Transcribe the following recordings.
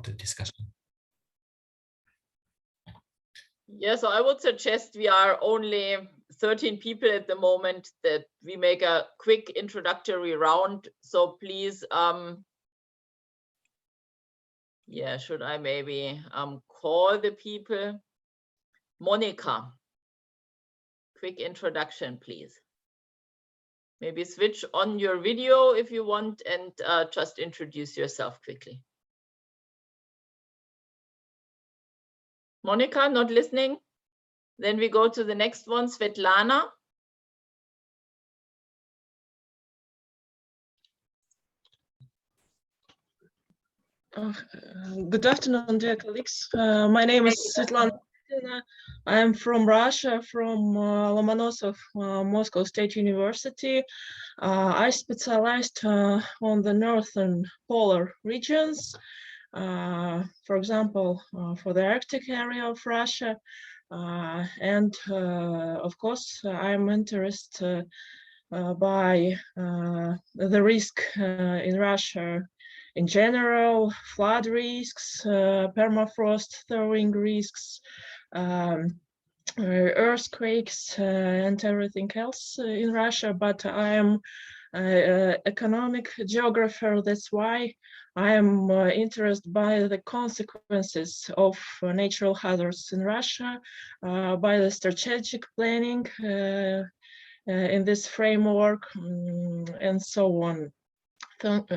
the discussion. Yeah, so I would suggest we are only 13 people at the moment, that we make a quick introductory round. So please, yeah, should I maybe call the people? Monica, quick introduction, please. Maybe switch on your video if you want, and just introduce yourself quickly. Monica, not listening? Then we go to the next one, Svetlana. Good afternoon, dear colleagues. My name is Svetlana. I am from Russia, from Lomonosov, Moscow State University. I specialized on the northern polar regions, for example, for the Arctic area of Russia. And of course, I'm interested by the risk in Russia in general, flood risks, permafrost thawing risks, earthquakes, and everything else in Russia. But I am an economic geographer. That's why I am interested by the consequences of natural hazards in Russia, by the strategic planning in this framework, and so on.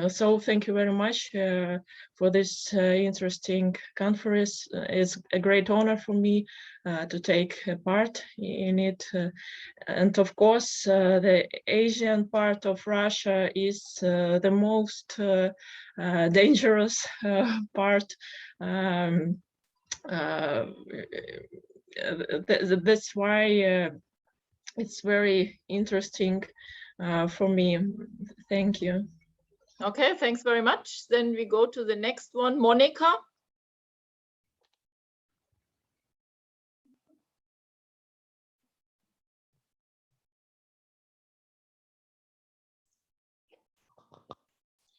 So thank you very much for this interesting conference. It's a great honor for me to take part in it. And of course, the Asian part of Russia is the most dangerous part. That's why it's very interesting for me. Thank you. Okay, thanks very much. Then we go to the next one, Monica.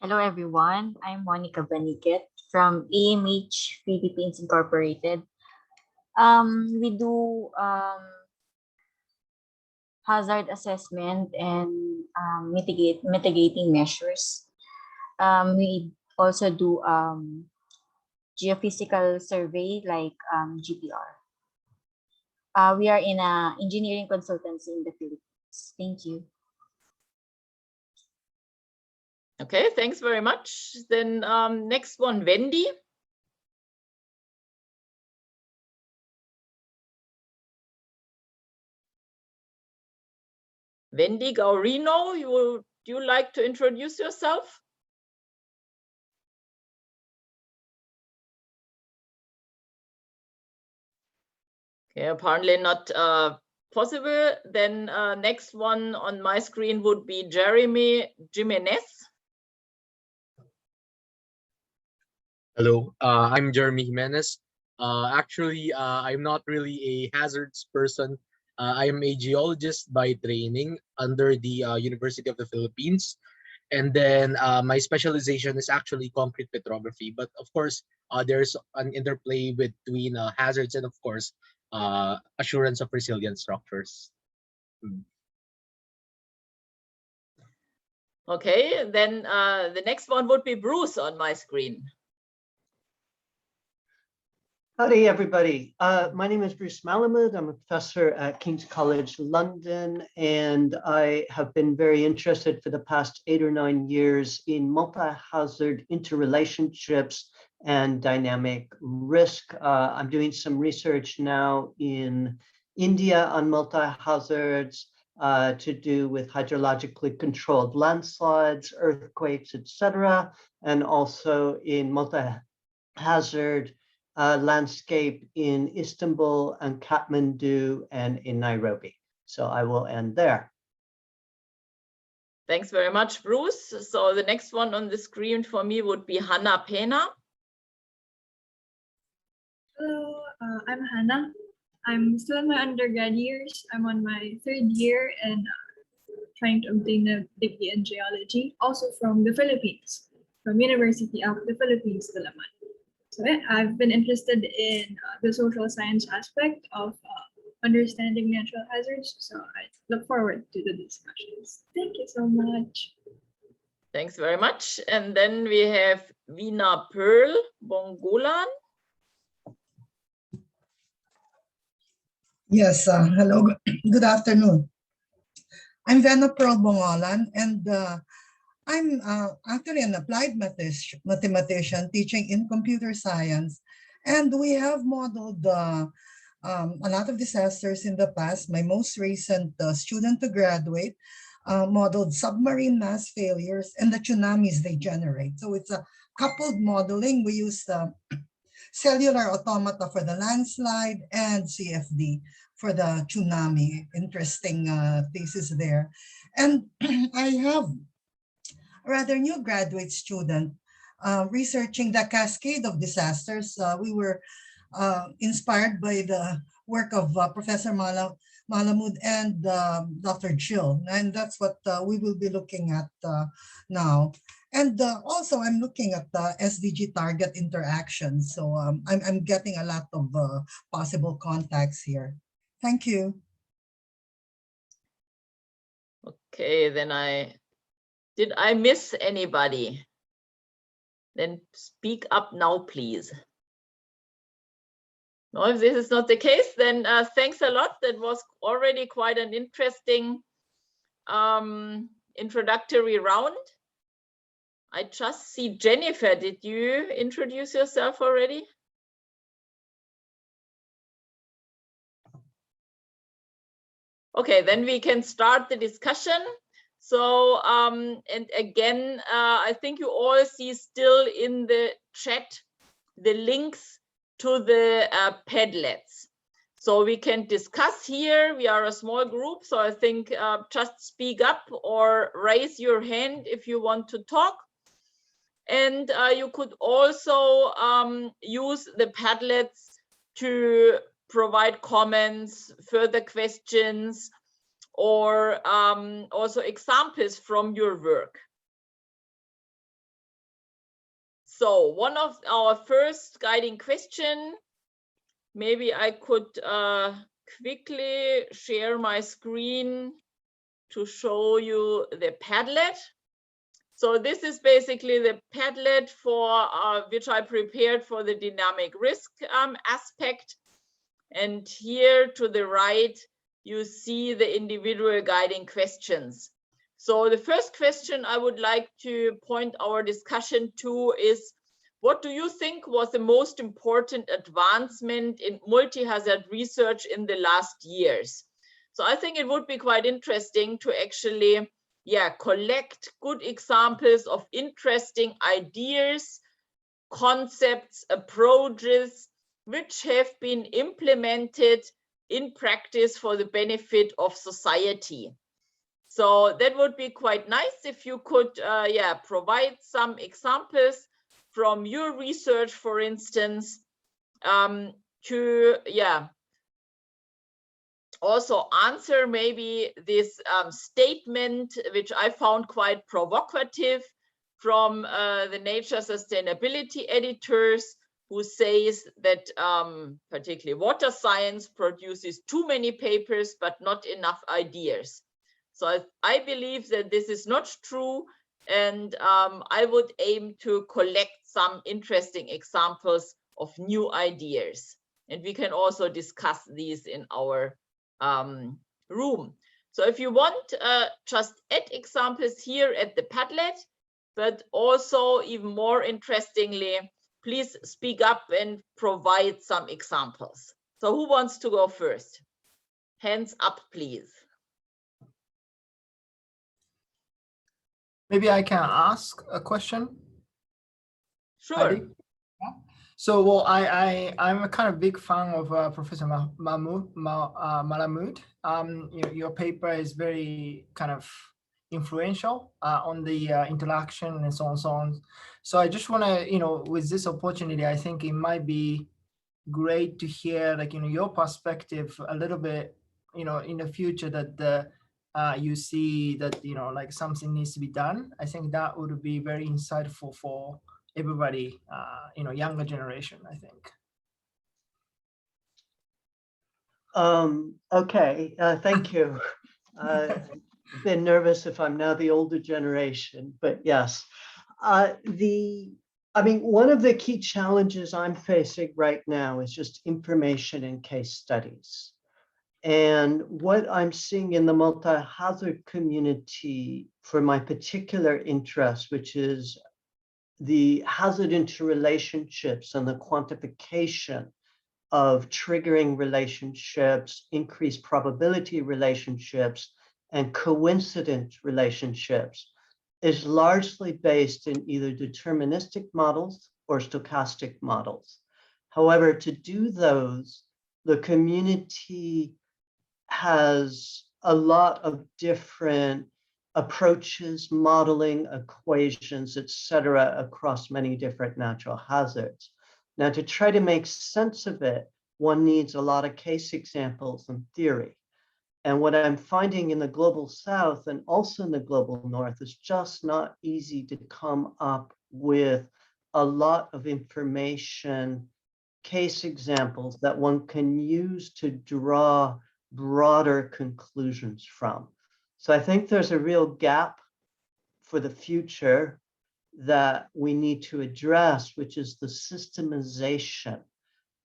Hello, everyone. I'm Monica Baniket from AMH Philippines Incorporated. We do hazard assessment and mitigating measures. We also do geophysical survey like GPR. We are in an engineering consultancy in the Philippines. Thank you. Okay, thanks very much. Then next one, Wendy. Wendy Gaurino, would you like to introduce yourself? Okay, apparently not possible. Then next one on my screen would be Jeremy Jimenez. Hello, I'm Jeremy Jimenez. Actually, I'm not really a hazards person. I am a geologist by training under the University of the Philippines. And then my specialization is actually concrete petrography. But of course, there's an interplay between hazards and of course, assurance of resilient structures. Okay, then the next one would be Bruce on my screen. Howdy, everybody. My name is Bruce Malamud. I'm a professor at King's College London, and I have been very interested for the past 8 or 9 years in multi-hazard interrelationships and dynamic risk. I'm doing some research now in India on multi-hazards to do with hydrologically controlled landslides, earthquakes, etc., and also in multi-hazard landscape in Istanbul and Kathmandu and in Nairobi. So I will end there. Thanks very much, Bruce. So the next one on the screen for me would be Hannah Pena. Hello, I'm Hannah. I'm still in my undergrad years. I'm on my 3rd year and trying to obtain a degree in geology, also from the Philippines, from University of the Philippines, Dalaman. So yeah, I've been interested in the social science aspect of understanding natural hazards. So I look forward to the discussions. Thank you so much. Thanks very much. And then we have Vina Pearl Bongolan. Yes, hello, good afternoon. I'm Vena Pearl Bongolan, and I'm actually an applied mathematician teaching in computer science. And we have modeled a lot of disasters in the past. My most recent student to graduate modeled submarine mass failures and the tsunamis they generate. So it's a coupled modeling. We use cellular automata for the landslide and CFD for the tsunami. Interesting thesis there. And I have a rather new graduate student researching the cascade of disasters. We were inspired by the work of Professor Malamud and Dr. Jill, and that's what we will be looking at now. And also, I'm looking at the SDG target interactions. So I'm getting a lot of possible contacts here. Thank you. Okay, then did I miss anybody? Then speak up now, please. No, if this is not the case, then thanks a lot. That was already quite an interesting introductory round. I just see Jennifer. Did you introduce yourself already? Okay, then we can start the discussion. So, and again, I think you all see still in the chat the links to the Padlets. So we can discuss here. We are a small group, so I think just speak up or raise your hand if you want to talk. And you could also use the Padlets to provide comments, further questions, or also examples from your work. So one of our first guiding question, maybe I could quickly share my screen to show you the Padlet. So this is basically the Padlet for which I prepared for the dynamic risk aspect. And here to the right, you see the individual guiding questions. So the first question I would like to point our discussion to is, what do you think was the most important advancement in multi-hazard research in the last years? So I think it would be quite interesting to actually collect good examples of interesting ideas, concepts, approaches, which have been implemented in practice for the benefit of society. So that would be quite nice if you could provide some examples from your research, for instance, to also answer maybe this statement, which I found quite provocative, from the Nature Sustainability editors, who says that particularly water science produces too many papers but not enough ideas. So I believe that this is not true, and I would aim to collect some interesting examples of new ideas, and we can also discuss these in our room. So if you want, just add examples here at the Padlet, but also even more interestingly, please speak up and provide some examples. So who wants to go first? Hands up, please. Maybe I can ask a question. Sure. Heidi? Yeah. So, well, I'm a kind of big fan of Professor Malamud. Your paper is very kind of influential on the interaction and so on and so on. So I just want to, with this opportunity, I think it might be great to hear, like, your perspective a little bit, in the future that you see that, like something needs to be done. I think that would be very insightful for, everybody, younger generation, I think. Okay, thank you. I've been nervous if I'm now the older generation, but yes. One of the key challenges I'm facing right now is just information and case studies. And what I'm seeing in the multi-hazard community for my particular interest, which is the hazard interrelationships and the quantification of triggering relationships, increased probability relationships, and coincident relationships, is largely based in either deterministic models or stochastic models. However, to do those, the community has a lot of different approaches, modeling, equations, etc., across many different natural hazards. Now, to try to make sense of it, one needs a lot of case examples and theory. And what I'm finding in the global south and also in the global north is just not easy to come up with a lot of information, case examples that one can use to draw broader conclusions from. So I think there's a real gap for the future that we need to address, which is the systemization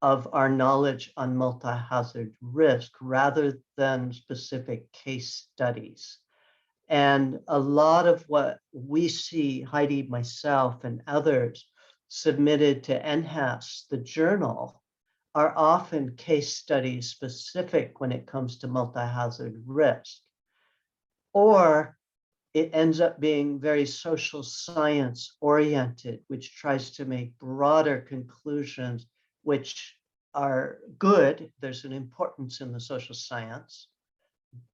of our knowledge on multi-hazard risk rather than specific case studies. And a lot of what we see, Heidi, myself, and others submitted to NHAS, the journal, are often case studies specific when it comes to multi-hazard risk. Or it ends up being very social science oriented, which tries to make broader conclusions, which are good. There's an importance in the social science,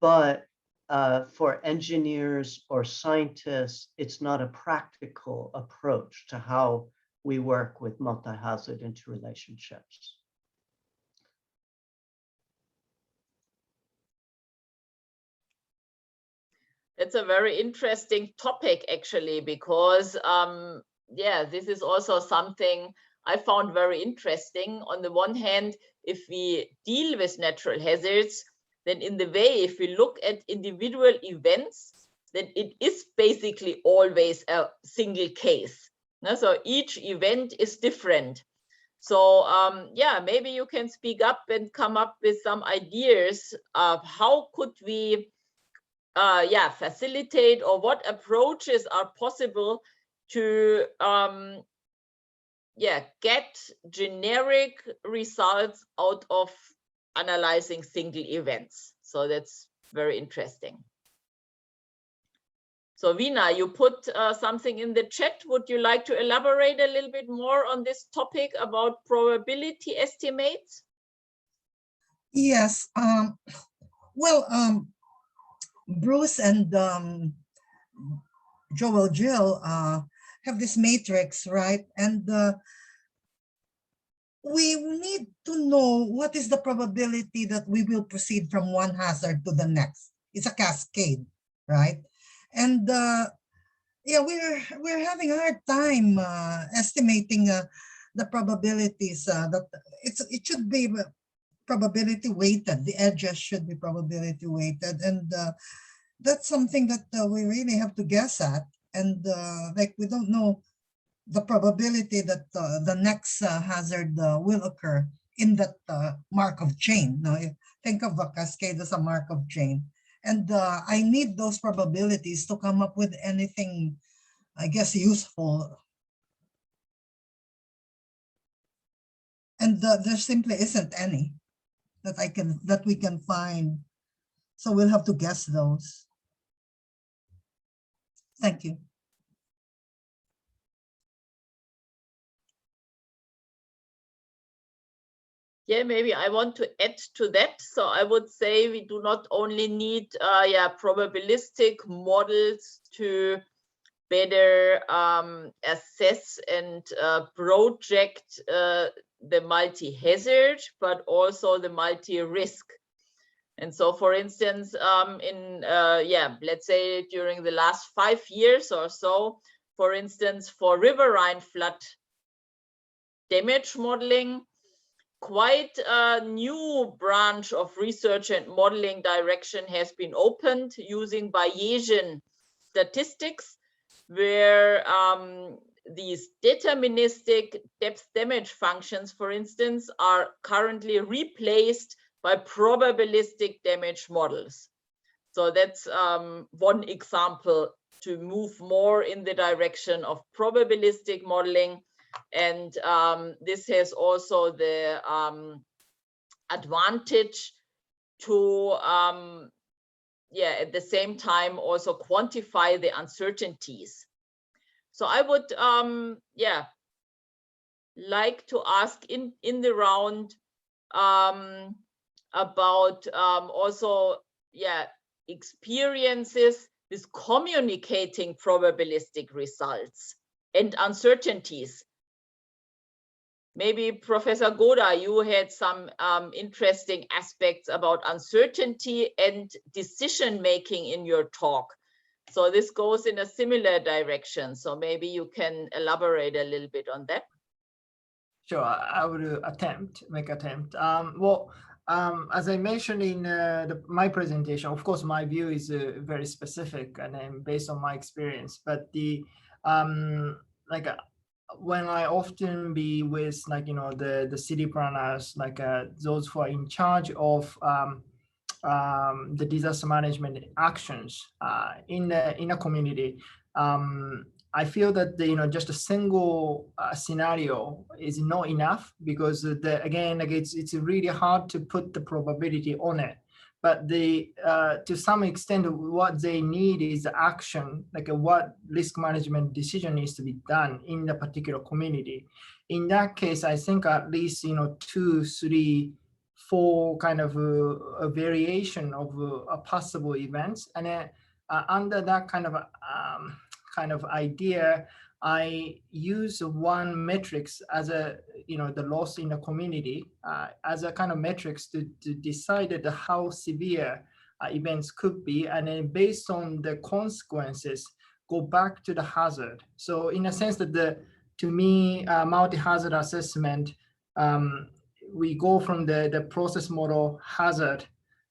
but for engineers or scientists, it's not a practical approach to how we work with multi-hazard interrelationships. It's a very interesting topic, actually, because this is also something I found very interesting. On the one hand, if we deal with natural hazards, then in the way, if we look at individual events, then it is basically always a single case. So each event is different. So maybe you can speak up and come up with some ideas of how could we facilitate, or what approaches are possible to get generic results out of analyzing single events. So that's very interesting. So Veena, you put something in the chat. Would you like to elaborate a little bit more on this topic about probability estimates? Yes. Bruce and Joel Jill have this matrix, right? And we need to know what is the probability that we will proceed from one hazard to the next. It's a cascade, right? And we're having a hard time estimating the probabilities that it should be probability weighted. The edges should be probability weighted, and that's something that we really have to guess at. And we don't know the probability that the next hazard will occur in that Markov chain. Now, think of a cascade as a Markov chain, and I need those probabilities to come up with anything, I guess, useful. And there simply isn't any that we can find. So we'll have to guess those. Thank you. Yeah, maybe I want to add to that. So I would say we do not only need probabilistic models to better assess and project the multi-hazard, but also the multi-risk. And so, for instance, let's say during the last 5 years or so, for instance, for riverine flood damage modeling. Quite a new branch of research and modeling direction has been opened using Bayesian statistics, where these deterministic depth damage functions, for instance, are currently replaced by probabilistic damage models. So that's one example to move more in the direction of probabilistic modeling. And this has also the advantage to, at the same time, also quantify the uncertainties. So I would, like to ask in the round about also, experiences with communicating probabilistic results and uncertainties. Maybe Professor Goda, you had some interesting aspects about uncertainty and decision-making in your talk. So this goes in a similar direction. So maybe you can elaborate a little bit on that. Sure, I would make attempt. As I mentioned in my presentation, of course, my view is very specific and based on my experience. But the when I often be with the city planners, those who are in charge of the disaster management actions in a community, I feel that just a single scenario is not enough, because it's really hard to put the probability on it. But to some extent, what they need is action, what risk management decision needs to be done in the particular community. In that case, I think at least 2, 3, 4 kind of a variation of possible events, and then under that kind of idea, I use one metrics as the loss in the community as a kind of metrics to decide how severe events could be, and then based on the consequences, go back to the hazard. So in a sense that to me, multi-hazard assessment, we go from the process model hazard,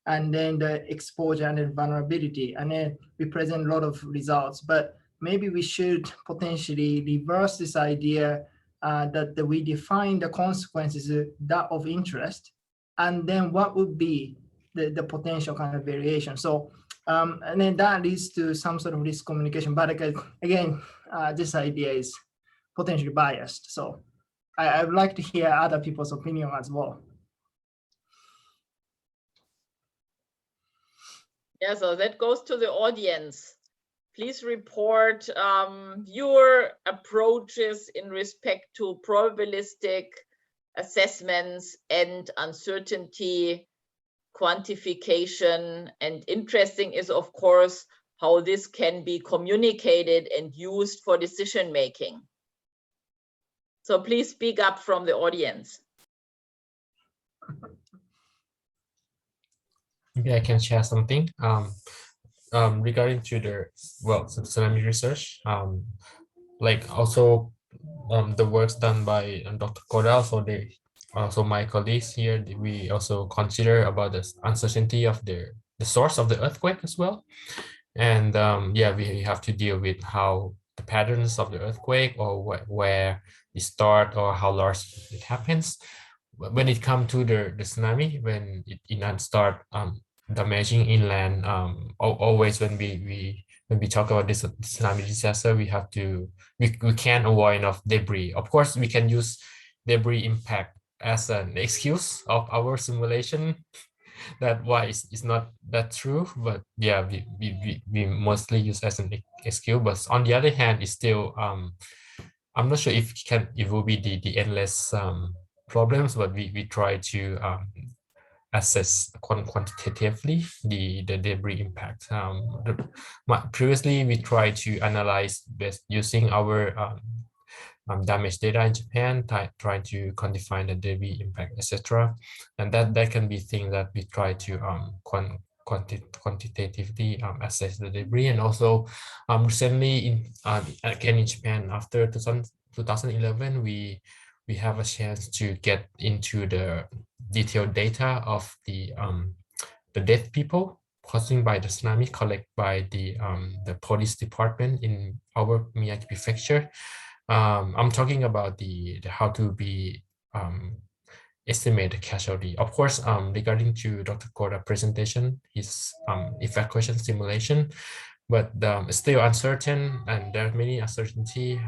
and then the exposure and then vulnerability, and then we present a lot of results. But maybe we should potentially reverse this idea that we define the consequences that of interest, and then what would be the potential kind of variation. So, and then that leads to some sort of risk communication. But again, this idea is potentially biased. So I would like to hear other people's opinion as well. Yeah, so that goes to the audience. Please report your approaches in respect to probabilistic assessments and uncertainty quantification. And interesting is, of course, how this can be communicated and used for decision making. So please speak up from the audience. Maybe I can share something regarding to the tsunami research. Also the works done by Dr. Koda. So my colleagues here, we also consider about the uncertainty of the source of the earthquake as well. And we have to deal with how the patterns of the earthquake, or where it start, or how large it happens. When it comes to the tsunami, when it start damaging inland, always when we talk about this tsunami disaster, we can't avoid enough debris. Of course, we can use debris impact as an excuse of our simulation. That why it's not that true, but yeah, we mostly use as an excuse. But on the other hand, it's still I'm not sure if it will be the endless problems, but we try to assess quantitatively the debris impact. Previously, we tried to analyze best using our damage data in Japan, trying to quantify the debris impact, etc. And that can be things that we try to quantitatively assess the debris. And also recently again in Japan, after 2011, we have a chance to get into the detailed data of the dead people caused by the tsunami collected by the police department in our Miyagi prefecture. I'm talking about the how to be estimate the casualty. Of course, regarding to Dr. Koda's presentation, his evacuation simulation, but still uncertain, and there are many uncertainty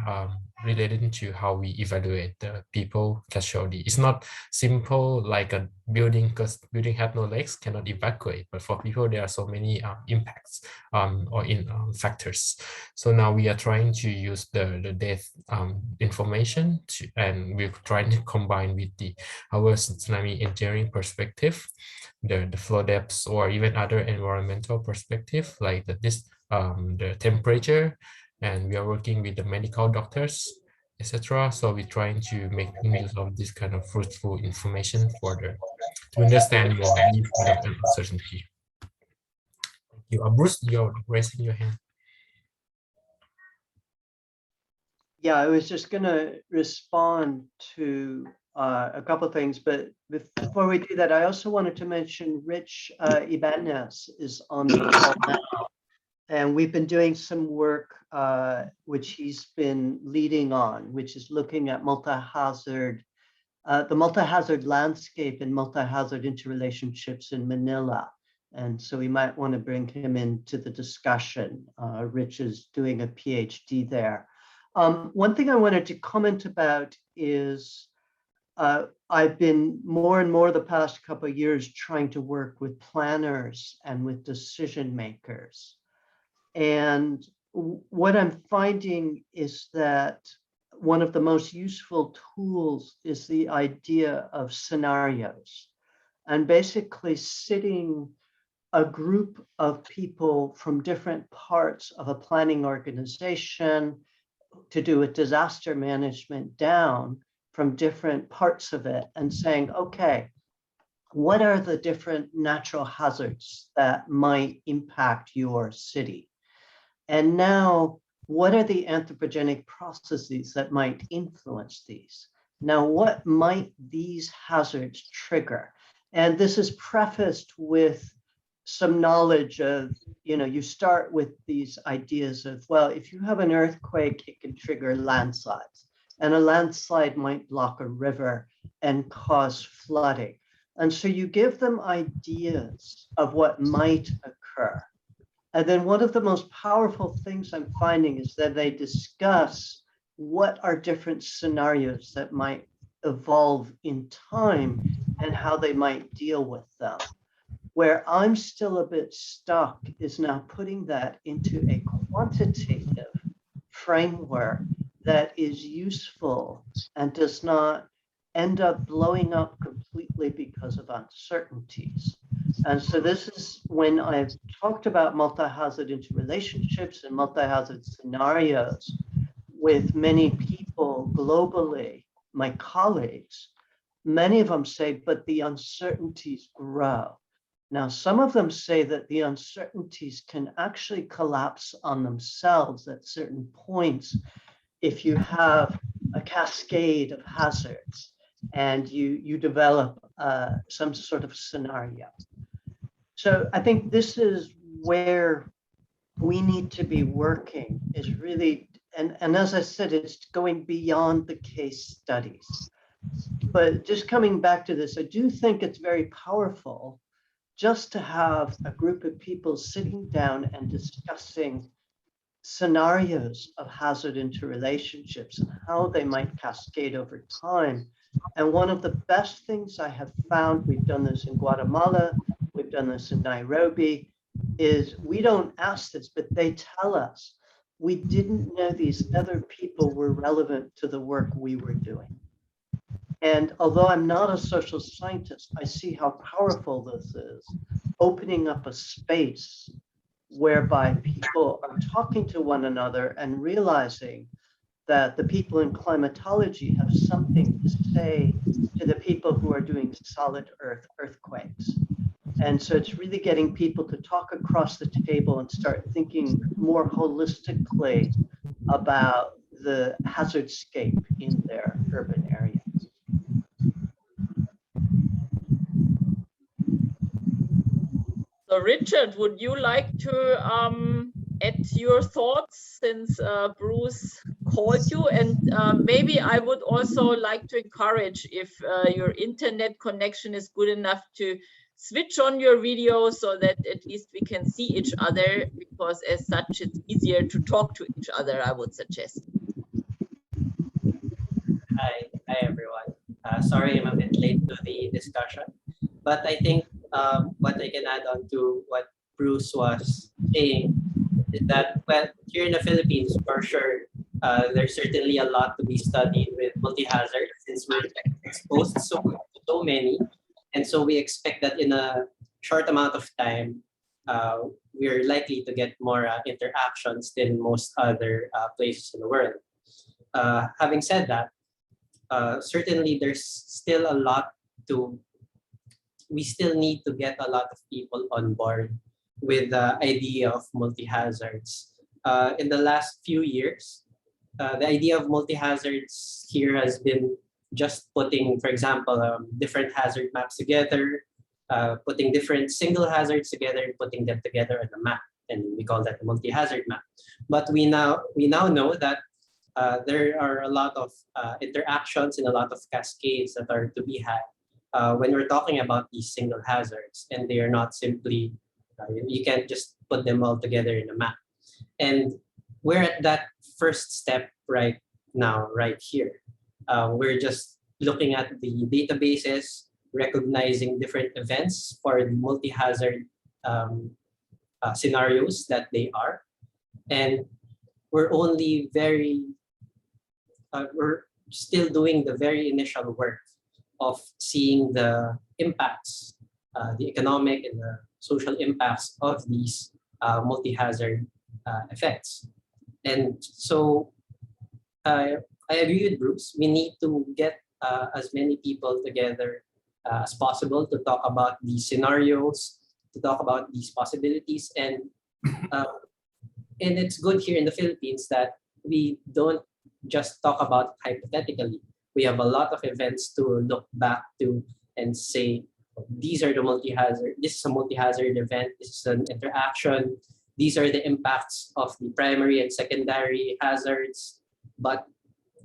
related to how we evaluate the people casualty. It's not simple like a building, because building have no legs, cannot evacuate. But for people, there are so many impacts or factors. So now we are trying to use the death information and we're trying to combine with our tsunami engineering perspective, the flow depths, or even other environmental perspective like the temperature, and we are working with the medical doctors, etc. So we're trying to make use of this kind of fruitful information to understand more this kind of uncertainty. Thank you. Bruce, you're raising your hand. Yeah, I was just going to respond to a couple of things, but before we do that, I also wanted to mention Rich Ibanez is on the call now. And we've been doing some work which he's been leading on, which is looking at multi-hazard, the multi-hazard landscape and multi-hazard interrelationships in Manila. And so we might want to bring him into the discussion. Rich is doing a PhD there. One thing I wanted to comment about is I've been more and more the past couple of years trying to work with planners and with decision makers. And what I'm finding is that one of the most useful tools is the idea of scenarios, and basically sitting a group of people from different parts of a planning organization to do a disaster management down from different parts of it and saying, okay, what are the different natural hazards that might impact your city? And now, what are the anthropogenic processes that might influence these? Now, what might these hazards trigger? And this is prefaced with some knowledge of, you start with these ideas of, well, if you have an earthquake, it can trigger landslides. And a landslide might block a river and cause flooding. And so you give them ideas of what might occur. And then one of the most powerful things I'm finding is that they discuss what are different scenarios that might evolve in time and how they might deal with them. Where I'm still a bit stuck is now putting that into a quantitative framework that is useful and does not end up blowing up completely because of uncertainties. And so this is when I've talked about multi-hazard interrelationships and multi-hazard scenarios with many people globally, my colleagues, many of them say, but the uncertainties grow. Now, some of them say that the uncertainties can actually collapse on themselves at certain points if you have a cascade of hazards and you develop some sort of scenario. So I think this is where we need to be working, is really, and as I said, it's going beyond the case studies. But just coming back to this, I do think it's very powerful just to have a group of people sitting down and discussing scenarios of hazard interrelationships and how they might cascade over time. And one of the best things I have found, we've done this in Guatemala, we've done this in Nairobi, is we don't ask this, but they tell us, we didn't know these other people were relevant to the work we were doing. And although I'm not a social scientist, I see how powerful this is, opening up a space whereby people are talking to one another and realizing that the people in climatology have something to say to the people who are doing solid earth earthquakes. And so it's really getting people to talk across the table and start thinking more holistically about the hazardscape in their urban areas. So Richard, would you like to add your thoughts since Bruce called you? And maybe I would also like to encourage, if your internet connection is good enough, to switch on your video so that at least we can see each other, because as such it's easier to talk to each other, I would suggest. Hi everyone. Sorry I'm a bit late to the discussion, but I think what I can add on to what Bruce was saying is that, well, here in the Philippines, for sure, there's certainly a lot to be studied with multi-hazard, since we're exposed to so many. And so we expect that in a short amount of time, we're likely to get more interactions than most other places in the world. Having said that, certainly there's still a lot we still need to get a lot of people on board with the idea of multi-hazards. In the last few years, the idea of multi-hazards here has been just putting, for example, different hazard maps together, putting different single hazards together and putting them together on a map. And we call that a multi-hazard map. But we now know that there are a lot of interactions and a lot of cascades that are to be had when we're talking about these single hazards, and they are not simply, you can't just put them all together in a map. And we're at that first step right now, right here. We're just looking at the databases, recognizing different events for the multi-hazard scenarios that they are. And we're only we're still doing the very initial work of seeing the impacts, the economic and the social impacts of these multi-hazard effects. And so I agree with Bruce. We need to get as many people together as possible to talk about these scenarios, to talk about these possibilities. And it's good here in the Philippines that we don't just talk about hypothetically. We have a lot of events to look back to and say, these are the multi-hazard, this is a multi-hazard event, this is an interaction, these are the impacts of the primary and secondary hazards. But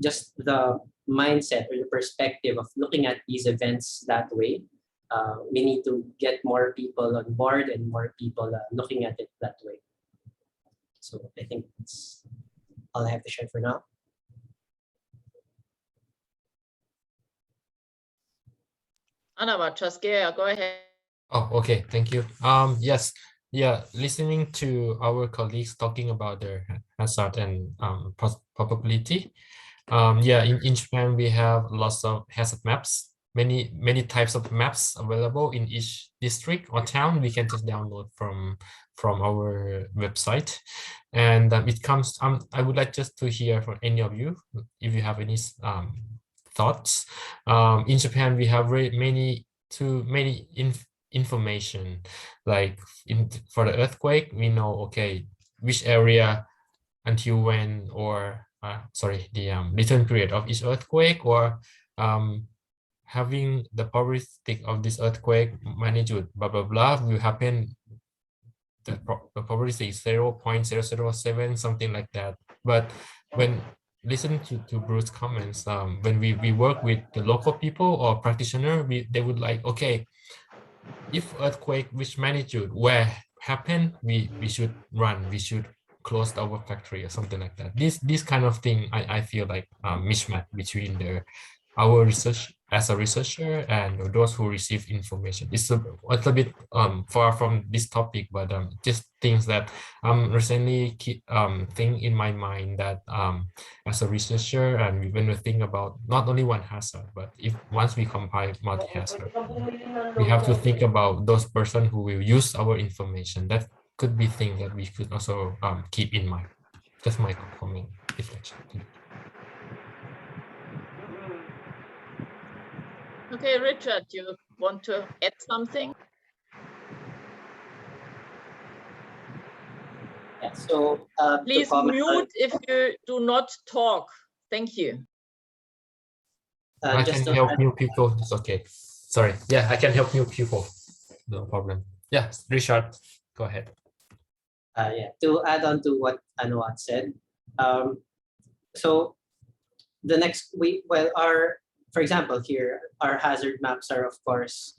just the mindset or the perspective of looking at these events that way, we need to get more people on board and more people looking at it that way. So I think that's all I have to share for now. Anna Chaskia, go ahead. Oh, okay. Thank you. Yes. Yeah. Listening to our colleagues talking about their hazard and probability. Yeah. In Japan, we have lots of hazard maps. Many types of maps available in each district or town. We can just download from our website, and it comes. I would like just to hear from any of you if you have any thoughts. In Japan, we have many information, like for the earthquake, we know, okay, which area until when, or sorry, the return period of each earthquake, or having the probability of this earthquake magnitude blah blah blah will happen. The probability is 0.007, something like that. But when listen to Bruce's comments, when we work with the local people or practitioner, they would like, okay, if earthquake which magnitude where happen, we should run, we should close our factory or something like that. This kind of thing, I feel like mismatch between our research as a researcher and those who receive information. It's a little bit far from this topic, but just things that recently think in my mind that as a researcher, and when we think about not only one hazard, but if once we compile multi-hazard, we have to think about those person who will use our information. That could be things that we could also keep in mind. Just my comment, reflection. Okay, Richard, you want to add something? Yeah, so to Please comment on, mute if you do not talk. Thank you. I just can to help add, new people. It's okay. Sorry. Yeah, I can help new people. No problem. Yeah, Richard, go ahead. yeah, to add on to what Anwar said. So the next week, well, for example, here, our hazard maps are, of course,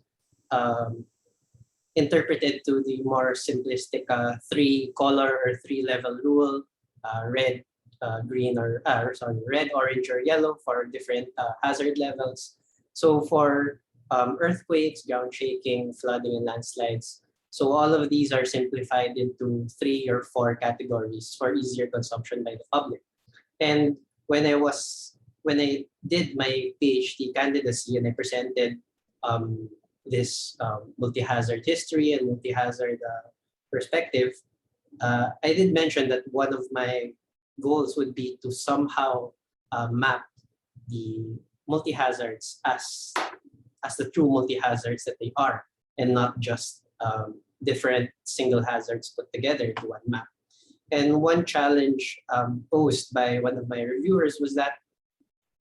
interpreted to the more simplistic three color or three level rule, red, green, or sorry, red, orange, or yellow for different hazard levels. So for earthquakes, ground shaking, flooding, and landslides, so all of these are simplified into 3 or 4 categories for easier consumption by the public. And when I did my PhD candidacy and I presented this multi-hazard history and multi-hazard perspective, I did mention that one of my goals would be to somehow map the multi-hazards as the true multi-hazards that they are, and not just different single hazards put together into one map. And one challenge posed by one of my reviewers was that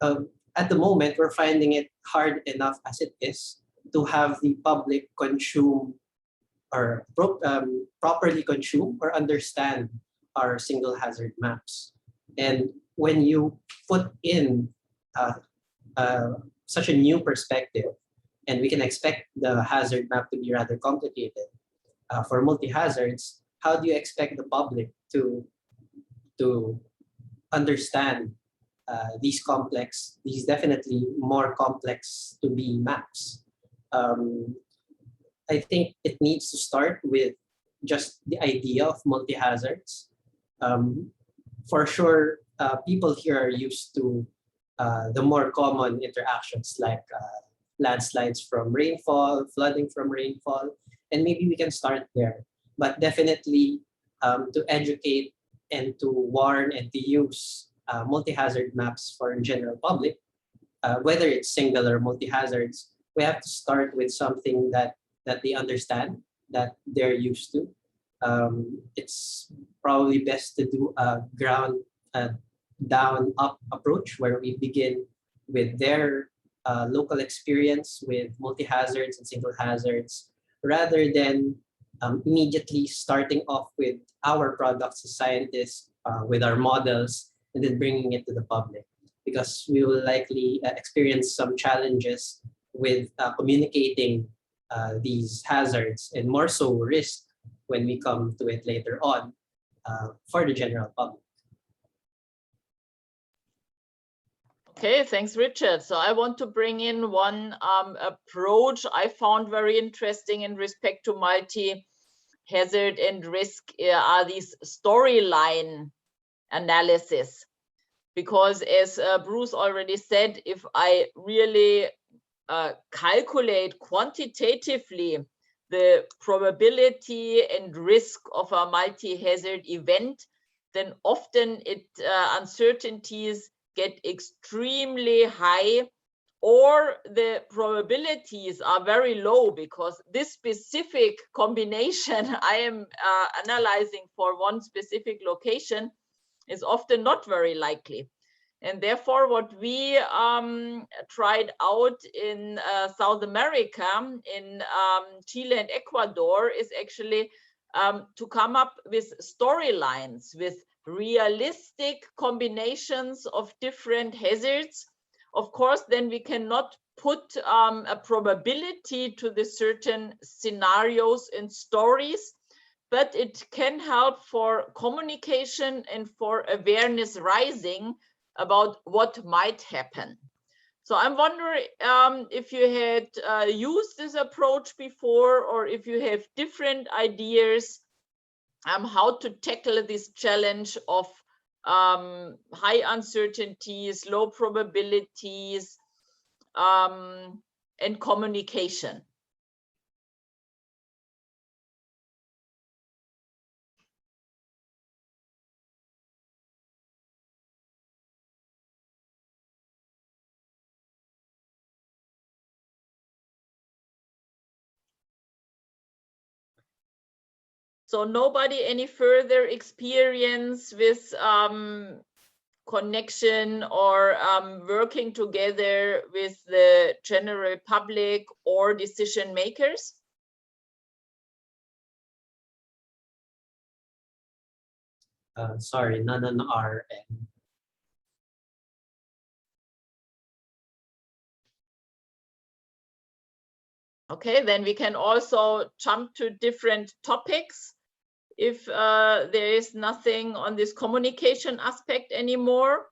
at the moment, we're finding it hard enough as it is to have the public consume or properly consume or understand our single hazard maps. And when you put in such a new perspective, and we can expect the hazard map to be rather complicated for multi-hazards, how do you expect the public to understand these definitely more complex to be maps? I think it needs to start with just the idea of multi-hazards. For sure, people here are used to the more common interactions like landslides from rainfall, flooding from rainfall, and maybe we can start there. But definitely to educate and to warn and to use multi-hazard maps for the general public, whether it's single or multi-hazards, we have to start with something that they understand, that they're used to. It's probably best to do a ground down up approach where we begin with their local experience with multi-hazards and single hazards, rather than immediately starting off with our products as scientists, with our models, and then bringing it to the public, because we will likely experience some challenges with communicating these hazards, and more so risk when we come to it later on for the general public. Okay, thanks, Richard. So I want to bring in one approach I found very interesting in respect to multi-hazard and risk are these storyline analysis. Because as Bruce already said, if I really calculate quantitatively the probability and risk of a multi-hazard event, then often uncertainties get extremely high, or the probabilities are very low because this specific combination I am analyzing for one specific location is often not very likely. And therefore, what we tried out in South America, in Chile and Ecuador, is actually to come up with storylines, with realistic combinations of different hazards. Of course, then we cannot put a probability to the certain scenarios and stories, but it can help for communication and for awareness rising about what might happen. So I'm wondering if you had used this approach before, or if you have different ideas how to tackle this challenge of high uncertainties, low probabilities, and communication. So nobody any further experience with connection or working together with the general public or decision makers? Sorry, none on our end. Okay, then we can also jump to different topics if there is nothing on this communication aspect anymore.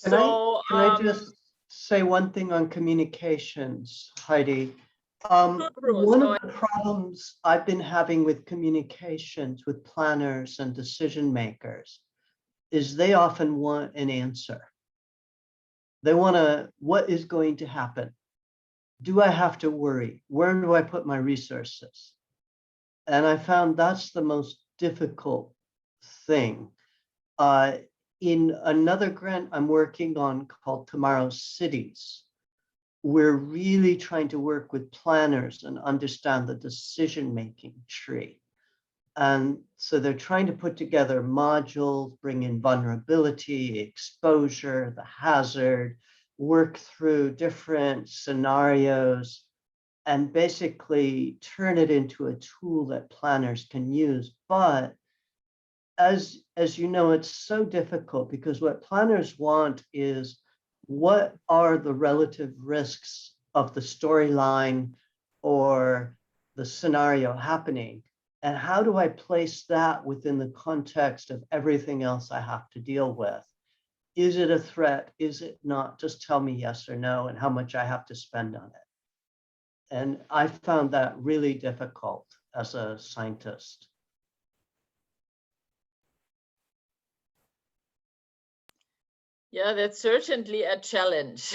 Can I just say one thing on communications, Heidi? Bruce, One go of the problems I've been having with communications with planners and decision makers is they often want an answer. They want to, what is going to happen? Do I have to worry? Where do I put my resources? And I found that's the most difficult thing. In another grant I'm working on called Tomorrow's Cities, we're really trying to work with planners and understand the decision-making tree. And so they're trying to put together modules, bring in vulnerability, exposure, the hazard, work through different scenarios, and basically turn it into a tool that planners can use. But as you know, it's so difficult because what planners want is what are the relative risks of the storyline or the scenario happening? And how do I place that within the context of everything else I have to deal with? Is it a threat? Is it not? Just tell me yes or no and how much I have to spend on it. And I found that really difficult as a scientist. Yeah, that's certainly a challenge.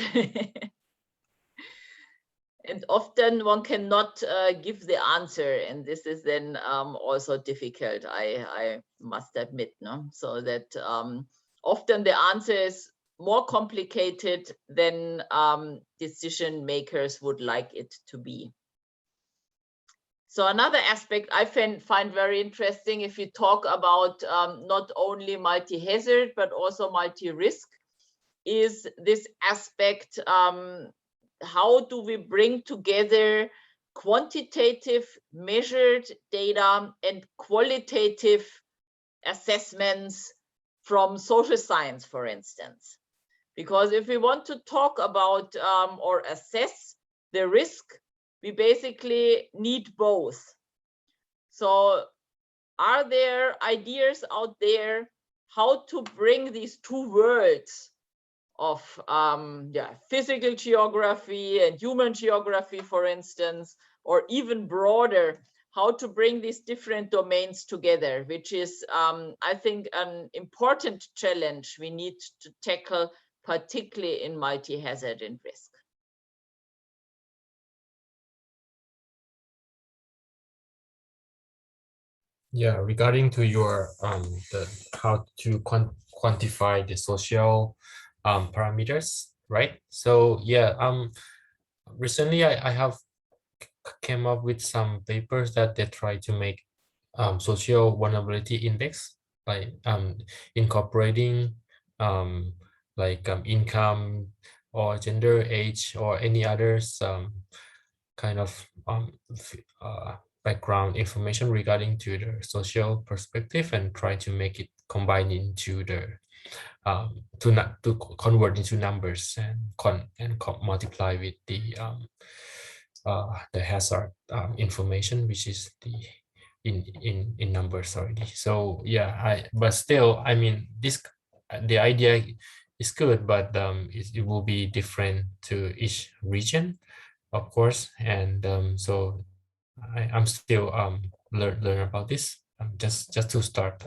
And often one cannot give the answer, and this is then also difficult, I must admit, no? So that often the answer is more complicated than decision makers would like it to be. So another aspect I find very interesting, if you talk about not only multi-hazard, but also multi-risk, is this aspect, how do we bring together quantitative measured data and qualitative assessments from social science, for instance? Because if we want to talk about or assess the risk, we basically need both. So are there ideas out there how to bring these two worlds of physical geography and human geography, for instance, or even broader, how to bring these different domains together, which is, I think, an important challenge we need to tackle, particularly in multi-hazard and risk. Yeah, regarding to your the how to quantify the social parameters, right? So yeah, recently I have came up with some papers that they try to make social vulnerability index by incorporating income or gender, age, or any others kind of background information regarding to the social perspective and try to make it combine into the to convert into numbers and multiply with the hazard information, which is the in numbers already. So yeah, but still, I mean, the idea is good, but it will be different to each region, of course, and so I'm still learn about this just to start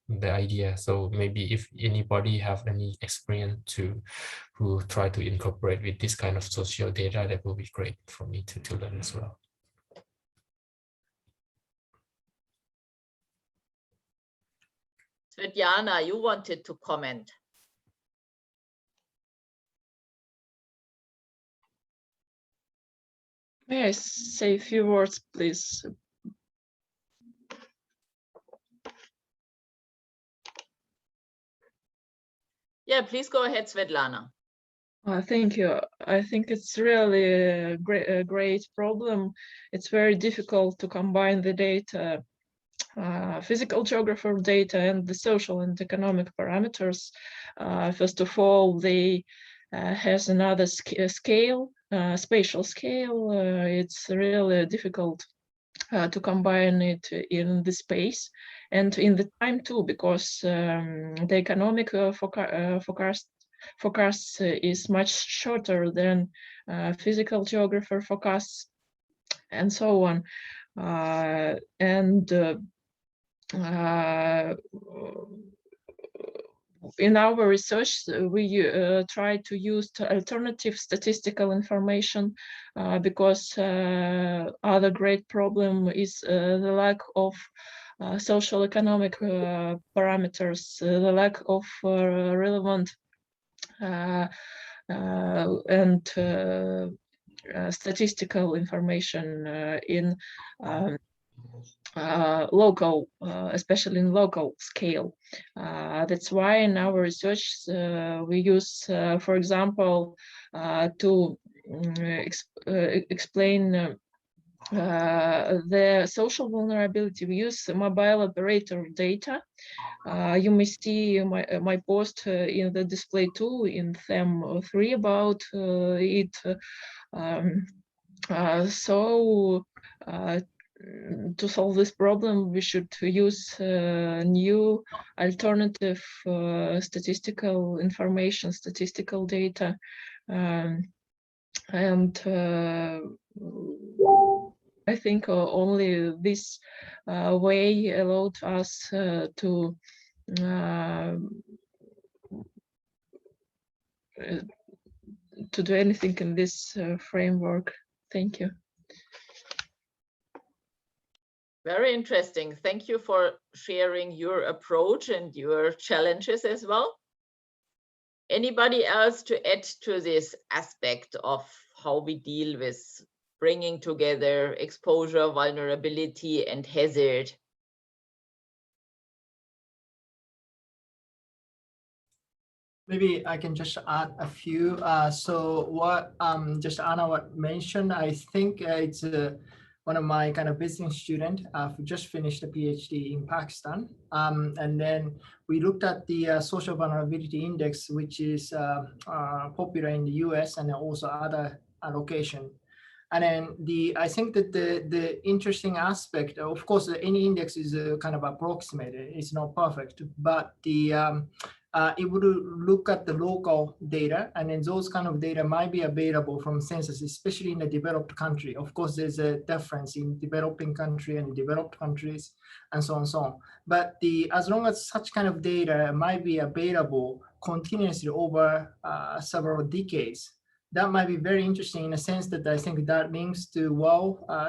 the idea. So maybe if anybody have any experience who try to incorporate with this kind of social data, that will be great for me to learn as well. Svetlana, you wanted to comment. May I say a few words, please? Yeah, please go ahead, Svetlana. Thank you. I think it's really a great problem. It's very difficult to combine the data, physical geographer data and the social and economic parameters. First of all, they has another scale, spatial scale. It's really difficult to combine it in the space and in the time too, because the economic forecast is much shorter than physical geographer forecasts and so on. In our research, we try to use alternative statistical information because other great problem is the lack of social economic parameters, the lack of relevant and statistical information in local, especially in local scale. That's why in our research we use, for example, to explain the social vulnerability, we use mobile operator data. You may see my post in the display 2 in theme 3 about it. To solve this problem, we should use new alternative statistical information, statistical data, and I think only this way allowed us to do anything in this framework. Thank you. Very interesting. Thank you for sharing your approach and your challenges as well. Anybody else to add to this aspect of how we deal with bringing together exposure, vulnerability, and hazard? Maybe I can just add a few. So what just Anna mentioned, I think it's one of my kind of business student who just finished a PhD in Pakistan. And then we looked at the social vulnerability index, which is popular in the US and also other locations. And then I think that the interesting aspect, of course, any index is kind of approximated. It's not perfect, but it would look at the local data, and then those kind of data might be available from census, especially in a developed country. Of course, there's a difference in developing country and developed countries, and so on and so on. But as long as such kind of data might be available continuously over several decades, that might be very interesting in a sense that I think that links to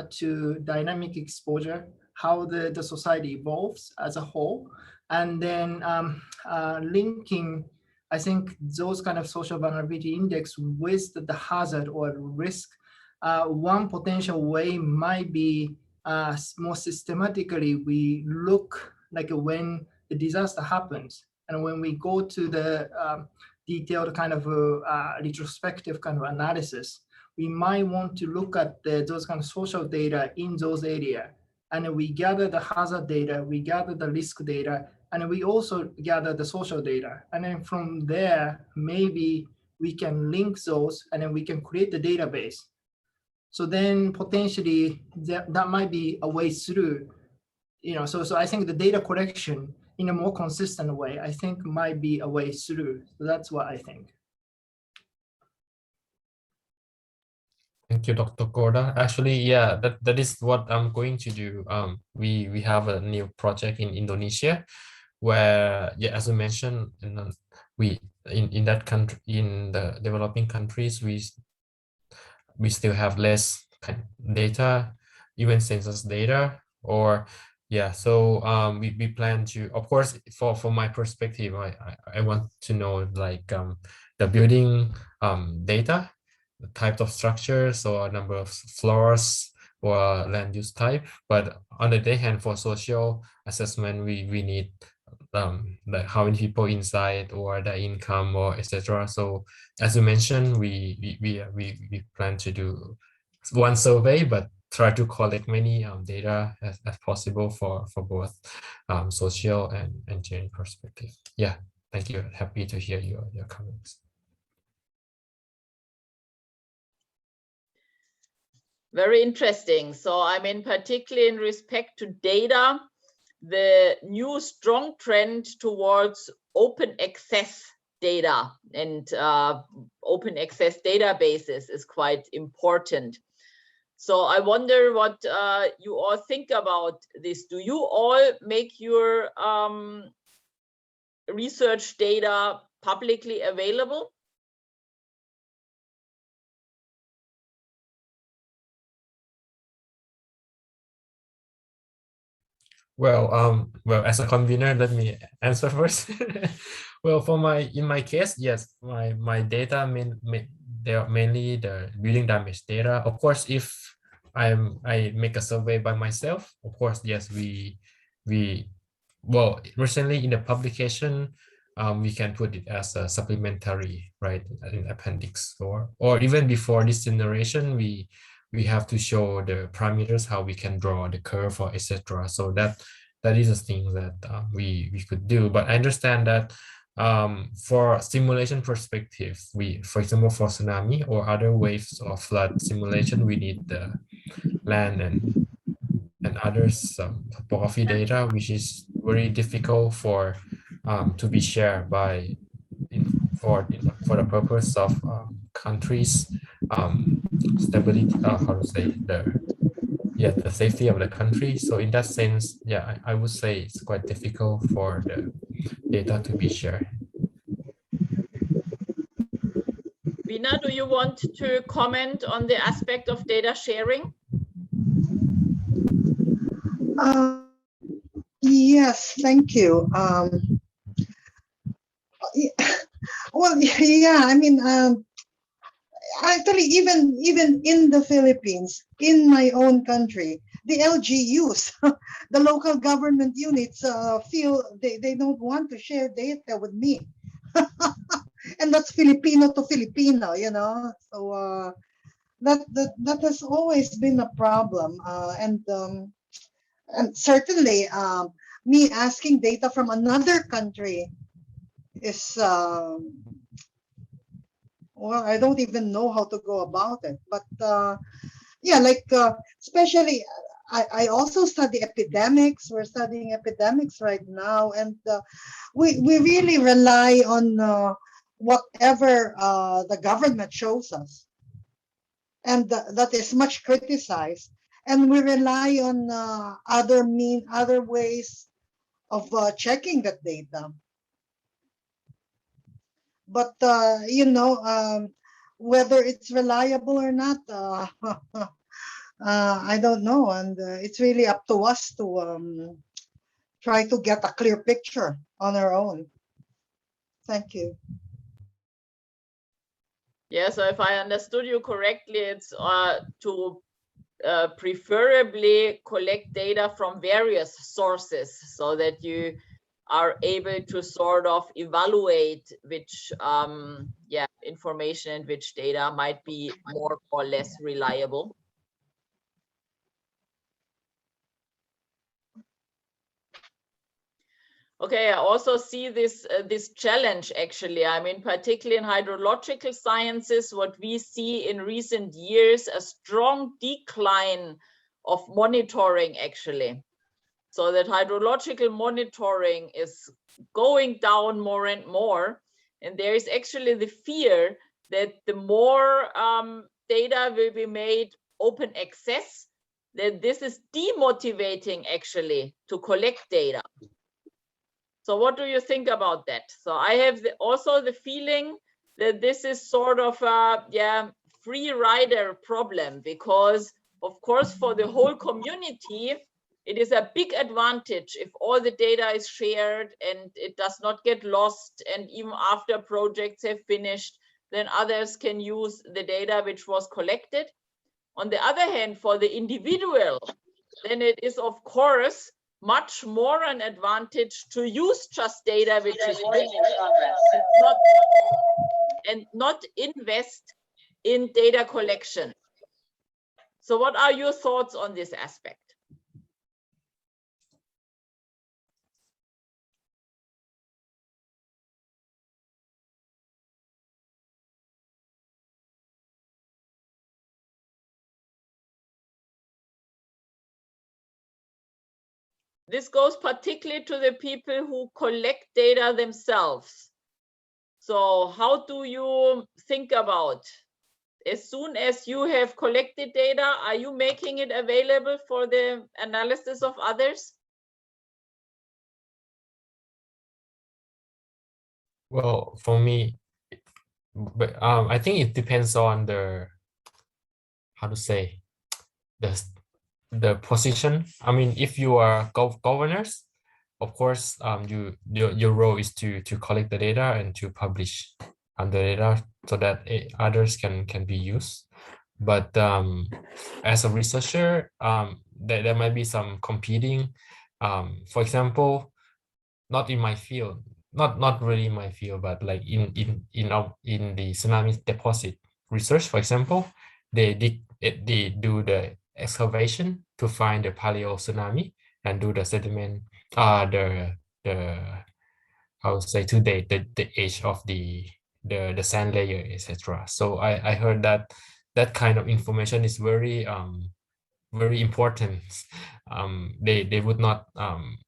to dynamic exposure, how the society evolves as a whole. And then linking, I think, those kind of social vulnerability index with the hazard or risk. One potential way might be more systematically, we look like when the disaster happens, and when we go to the detailed kind of retrospective kind of analysis, we might want to look at those kind of social data in those areas. And we gather the hazard data, we gather the risk data, and we also gather the social data. And then from there, maybe we can link those and then we can create the database. So then potentially that might be a way through, so I think the data collection in a more consistent way, I think might be a way through. So that's what I think. Thank you, Dr. Korda. Actually, yeah, that is what I'm going to do. We have a new project in Indonesia, where, yeah, as I mentioned, in that country, in the developing countries, we still have less data, even census data, or yeah. So we plan to, of course, for my perspective, I want to know like the building data, the type of structures or number of floors or land use type. But on the other hand, for social assessment, we need how many people inside or the income or etc. So as you mentioned, we plan to do one survey, but try to collect many data as possible for both social and engineering perspective. Yeah, thank you. Happy to hear your comments. Very interesting. So I mean, particularly in respect to data, the new strong trend towards open access data and open access databases is quite important. So I wonder what you all think about this. Do you all make your research data publicly available? Well, as a convener, let me answer first. Well, in my case, yes, my data they are mainly the building damage data. Of course, if I make a survey by myself, of course, yes, well, recently in the publication, we can put it as a supplementary, right, in appendix, or even before this generation, we have to show the parameters, how we can draw the curve or etc. So that is a thing that we could do. But I understand that for simulation perspective, for example, for tsunami or other waves or flood simulation, we need the land and others topography data, which is very difficult for to be shared for the purpose of countries stability, how to say, the safety of the country. So in that sense, yeah, I would say it's quite difficult for the data to be shared. Veena, do you want to comment on the aspect of data sharing? Yes, thank you. Well, yeah, I mean, actually, even in the Philippines, in my own country, the LGUs, the local government units, feel they don't want to share data with me. And that's Filipino to Filipino, you know. So that has always been a problem, and certainly me asking data from another country is well, I don't even know how to go about it. But yeah, like especially I also study epidemics. We're studying epidemics right now, and we really rely on whatever the government shows us, and that is much criticized. And we rely on other ways of checking that data. But you know, whether it's reliable or not, I don't know, and it's really up to us to try to get a clear picture on our own. Thank you. Yeah, so if I understood you correctly, it's to preferably collect data from various sources so that you are able to sort of evaluate which information and which data might be more or less reliable. Okay, I also see this challenge actually. I mean, particularly in hydrological sciences, what we see in recent years, a strong decline of monitoring actually. So that hydrological monitoring is going down more and more. And there is actually the fear that the more data will be made open access, that this is demotivating actually to collect data. So what do you think about that? So I have also the feeling that this is sort of a free rider problem, because of course for the whole community, it is a big advantage if all the data is shared and it does not get lost. And even after projects have finished, then others can use the data which was collected. On the other hand, for the individual, then it is of course much more an advantage to use just data which is work in progress and not invest in data collection. So what are your thoughts on this aspect? This goes particularly to the people who collect data themselves. So how do you think about, as soon as you have collected data, are you making it available for the analysis of others? Well, for me, but I think it depends on the, how to say, the position. I mean, if you are governors, of course, your role is to collect the data and to publish on the data so that others can be used. But as a researcher, there might be some competing. For example, not in my field, not really my field, but like in the tsunami deposit research, for example, they do the excavation to find the paleo tsunami and do the sediment, the I would say to date the age of the sand layer, etc. So I heard that that kind of information is very very important. They would not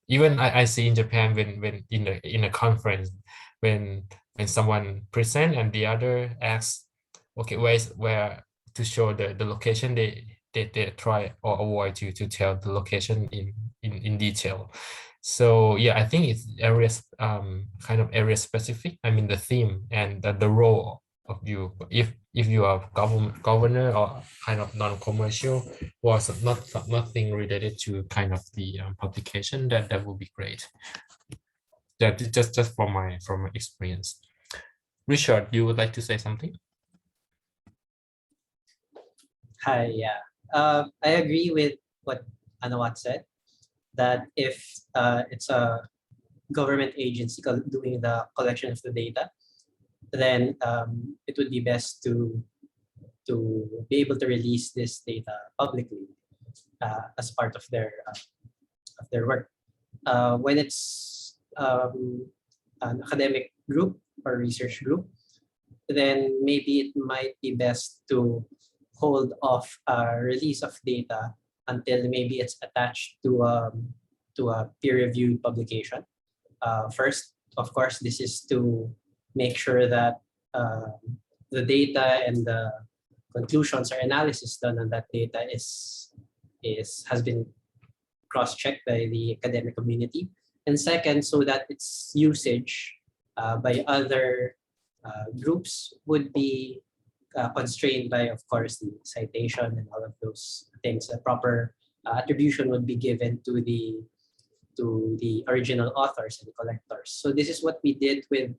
even I see in Japan when in a conference when someone present and the other asks, okay, where to show the location, they try or avoid to tell the location in detail. So yeah, I think it's areas kind of area specific. I mean the theme and the role of you, if you are governor or kind of non-commercial was nothing related to kind of the publication, that would be great. That just from my experience. Richard, you would like to say something? Hi, yeah. I agree with what Anawat said, that if it's a government agency doing the collection of the data, then it would be best to be able to release this data publicly as part of their work. When it's an academic group or research group, then maybe it might be best to hold off release of data until maybe it's attached to a peer-reviewed publication. First, of course, this is to make sure that the data and the conclusions or analysis done on that data has been cross-checked by the academic community. And second, so that its usage by other groups would be constrained by, of course, the citation and all of those things. A proper attribution would be given to the original authors and collectors. So this is what we did with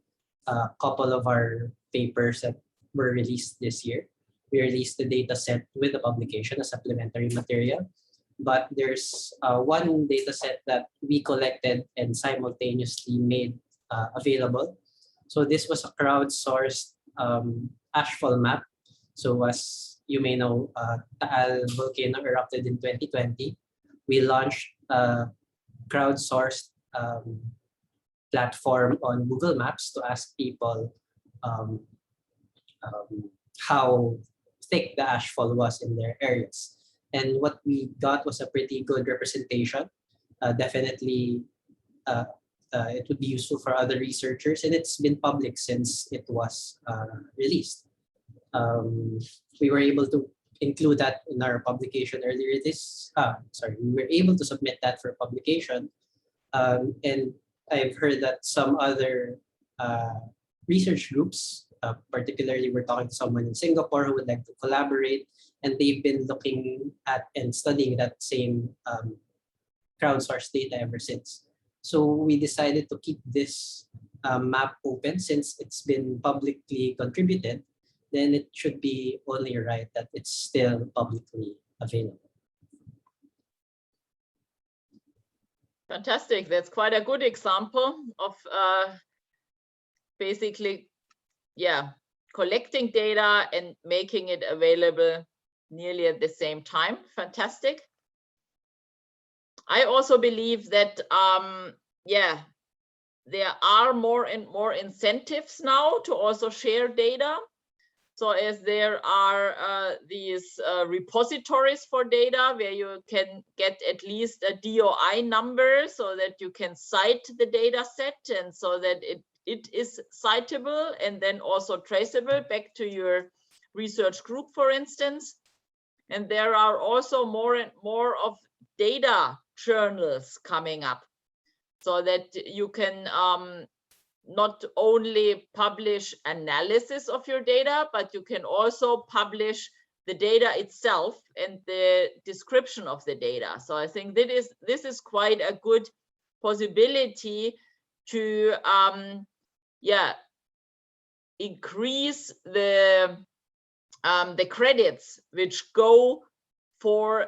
a couple of our papers that were released this year. We released the data set with the publication, a supplementary material. But there's one data set that we collected and simultaneously made available. So this was a crowdsourced ashfall map. So as you may know, Taal volcano erupted in 2020. We launched a crowdsourced platform on Google Maps to ask people how thick the ashfall was in their areas. And what we got was a pretty good representation. Definitely, it would be useful for other researchers, and it's been public since it was released. We were able to include that in our publication earlier we were able to submit that for publication. And I've heard that some other research groups, particularly we're talking to someone in Singapore who would like to collaborate, and they've been looking at and studying that same crowdsourced data ever since. So we decided to keep this map open since it's been publicly contributed. Then it should be only right that it's still publicly available. Fantastic. That's quite a good example of basically, yeah, collecting data and making it available nearly at the same time. Fantastic. I also believe that, yeah, there are more and more incentives now to also share data. So as there are these repositories for data where you can get at least a DOI number so that you can cite the data set, and so that it is citable and then also traceable back to your research group, for instance. And there are also more and more of data journals coming up, so that you can not only publish analysis of your data, but you can also publish the data itself and the description of the data. So I think this is quite a good possibility to yeah, increase the credits which go for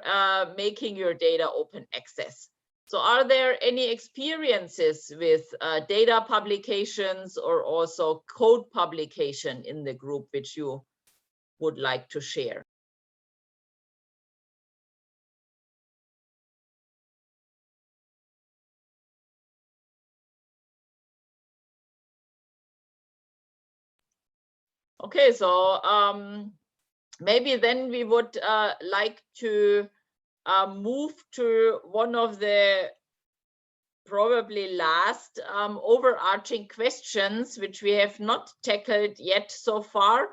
making your data open access. So are there any experiences with data publications or also code publication in the group which you would like to share? Okay, so maybe then we would like to move to one of the probably last overarching questions which we have not tackled yet so far.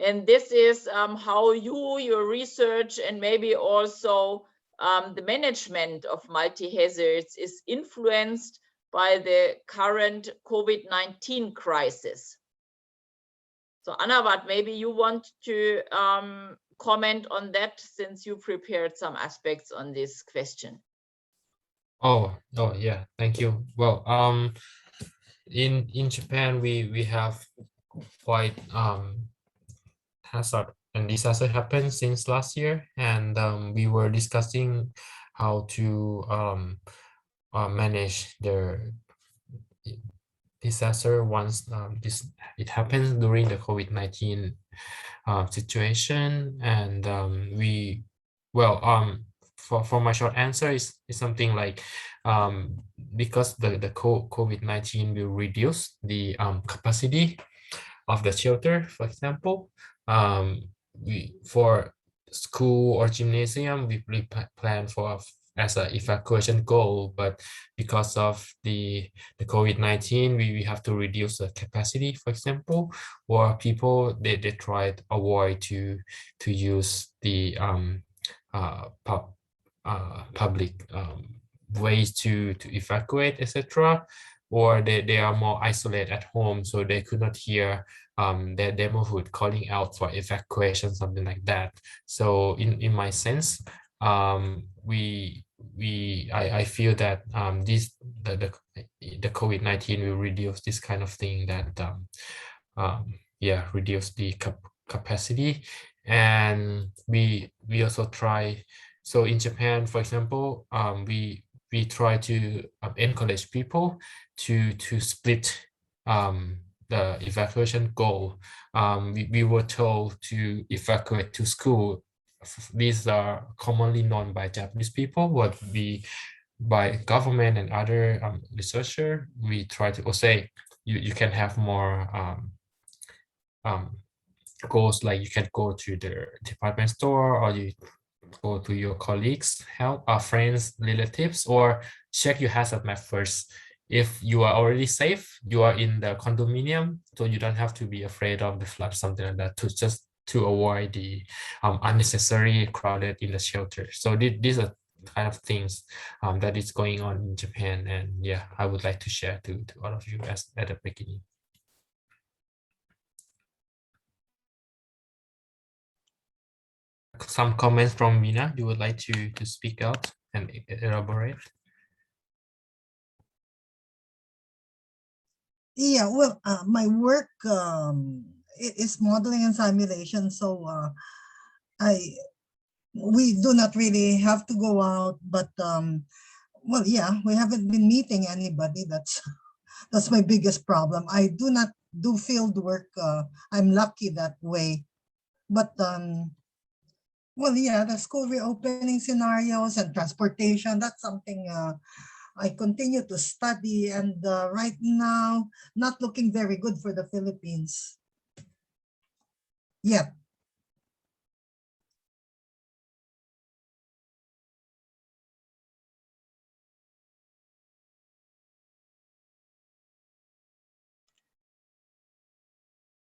And this is how your research and maybe also the management of multi-hazards is influenced by the current COVID-19 crisis. So Anawat, maybe you want to comment on that, since you prepared some aspects on this question. Oh yeah, thank you. Well, in Japan we have quite hazard and disaster happened since last year, and we were discussing how to manage the disaster once it happens during the COVID-19 situation. And for my short answer is something like, because the COVID-19 will reduce the capacity of the shelter. For example, for school or gymnasium, we plan for as an evacuation goal, but because of the COVID-19, we have to reduce the capacity, for example, or people they try to avoid to use the public ways to evacuate, etc., or they are more isolated at home, so they could not hear their neighborhood calling out for evacuation, something like that. So in my sense, I feel that the COVID-19 will reduce this kind of thing, that reduce the capacity. And we also try. So in Japan, for example, we try to encourage people to split the evacuation goal. We were told to evacuate to school. These are commonly known by Japanese people, but by government and other researchers, we try to say you can have more goals, like you can go to the department store, or you go to your colleagues, help friends, relatives, or check your hazard map first. If you are already safe, you are in the condominium, so you don't have to be afraid of the flood, something like that, to avoid the unnecessary crowded in the shelter. So these are kind of things that is going on in Japan, and yeah, I would like to share to all of you at the beginning. Some comments from Mina, you would like to speak out and elaborate? Yeah, well, my work is modeling and simulation, so we do not really have to go out, but Well, yeah, we haven't been meeting anybody. That's my biggest problem. I do not do field work. I'm lucky that way. But well, yeah, the school reopening scenarios and transportation, that's something I continue to study, and right now, not looking very good for the Philippines. Yeah.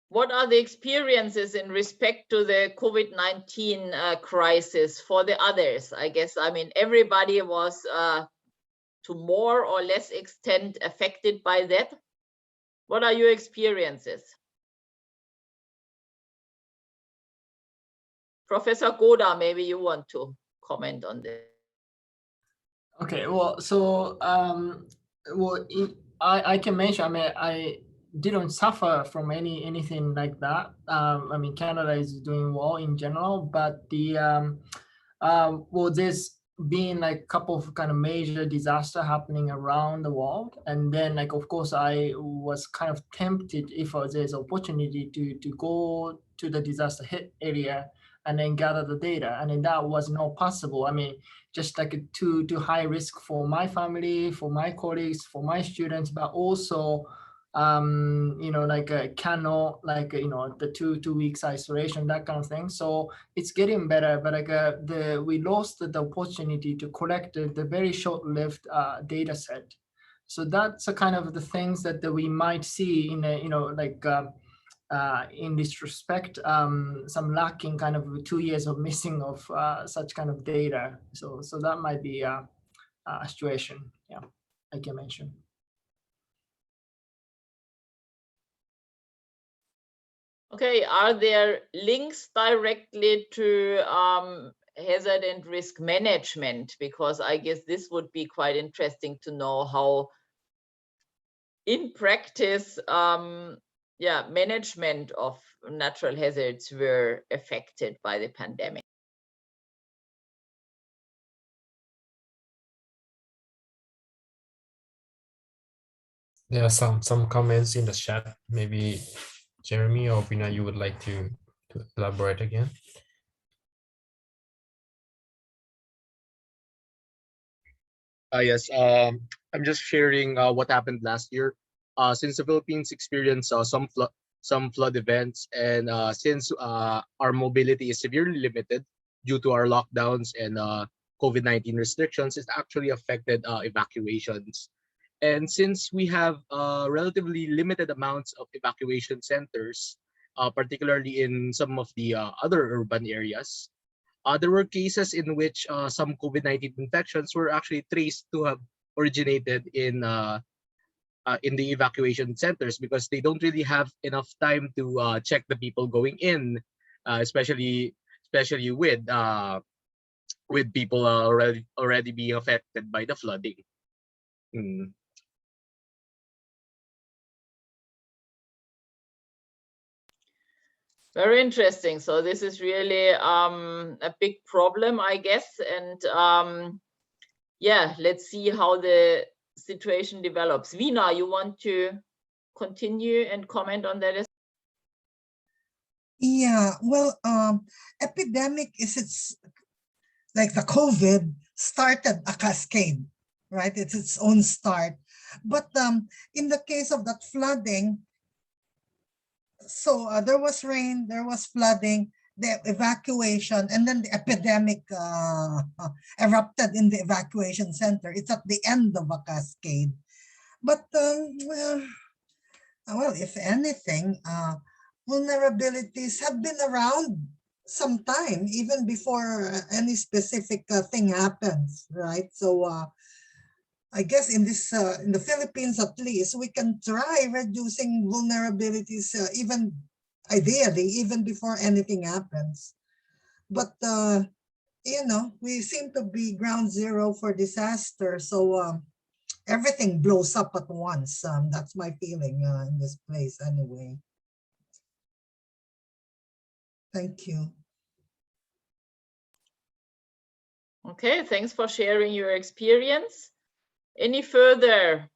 What are the experiences in respect to the COVID-19 crisis for the others? I guess, I mean, everybody was to more or less extent affected by that. What are your experiences? Professor Goda, maybe you want to comment on this. Okay, well, so I can mention. I mean, I didn't suffer from anything like that. I mean, Canada is doing well in general, but well, there's been like a couple of kind of major disaster happening around the world, and then like of course I was kind of tempted if there's opportunity to go to the disaster hit area and then gather the data, and then that was not possible. I mean, just like too high risk for my family, for my colleagues, for my students, but also you know, like cannot, like you know, the two weeks isolation, that kind of thing. So it's getting better, but like we lost the opportunity to collect the very short-lived data set. So that's a kind of the things that we might see in a, you know, like in this respect, some lacking kind of 2 years of missing of such kind of data. So that might be a situation, yeah, I can mention. Okay, are there links directly to hazard and risk management? Because I guess this would be quite interesting to know how in practice, yeah, management of natural hazards were affected by the pandemic. There are some comments in the chat. Maybe Jeremy or Bina, you would like to elaborate again? Yes, I'm just sharing what happened last year. Since the Philippines experienced some flood events, and since our mobility is severely limited due to our lockdowns and COVID-19 restrictions, it actually affected evacuations. And since we have relatively limited amounts of evacuation centers, particularly in some of the other urban areas, there were cases in which some COVID-19 infections were actually traced to have originated in the evacuation centers, because they don't really have enough time to check the people going in, especially with people already being affected by the flooding. Very interesting. So this is really a big problem, I guess. And yeah, let's see how the situation develops. Vina, you want to continue and comment on that? Yeah, well, epidemic it's like the COVID started a cascade, right? It's its own start. But in the case of that flooding, so there was rain, there was flooding, the evacuation, and then the epidemic erupted in the evacuation center. It's at the end of a cascade. But well, if anything, vulnerabilities have been around some time, even before any specific thing happens, right? So I guess in the Philippines, at least, we can try reducing vulnerabilities, even ideally, even before anything happens. But you know, we seem to be ground zero for disaster, so everything blows up at once. That's my feeling in this place, anyway. Thank you. Okay, thanks for sharing your experience. Any further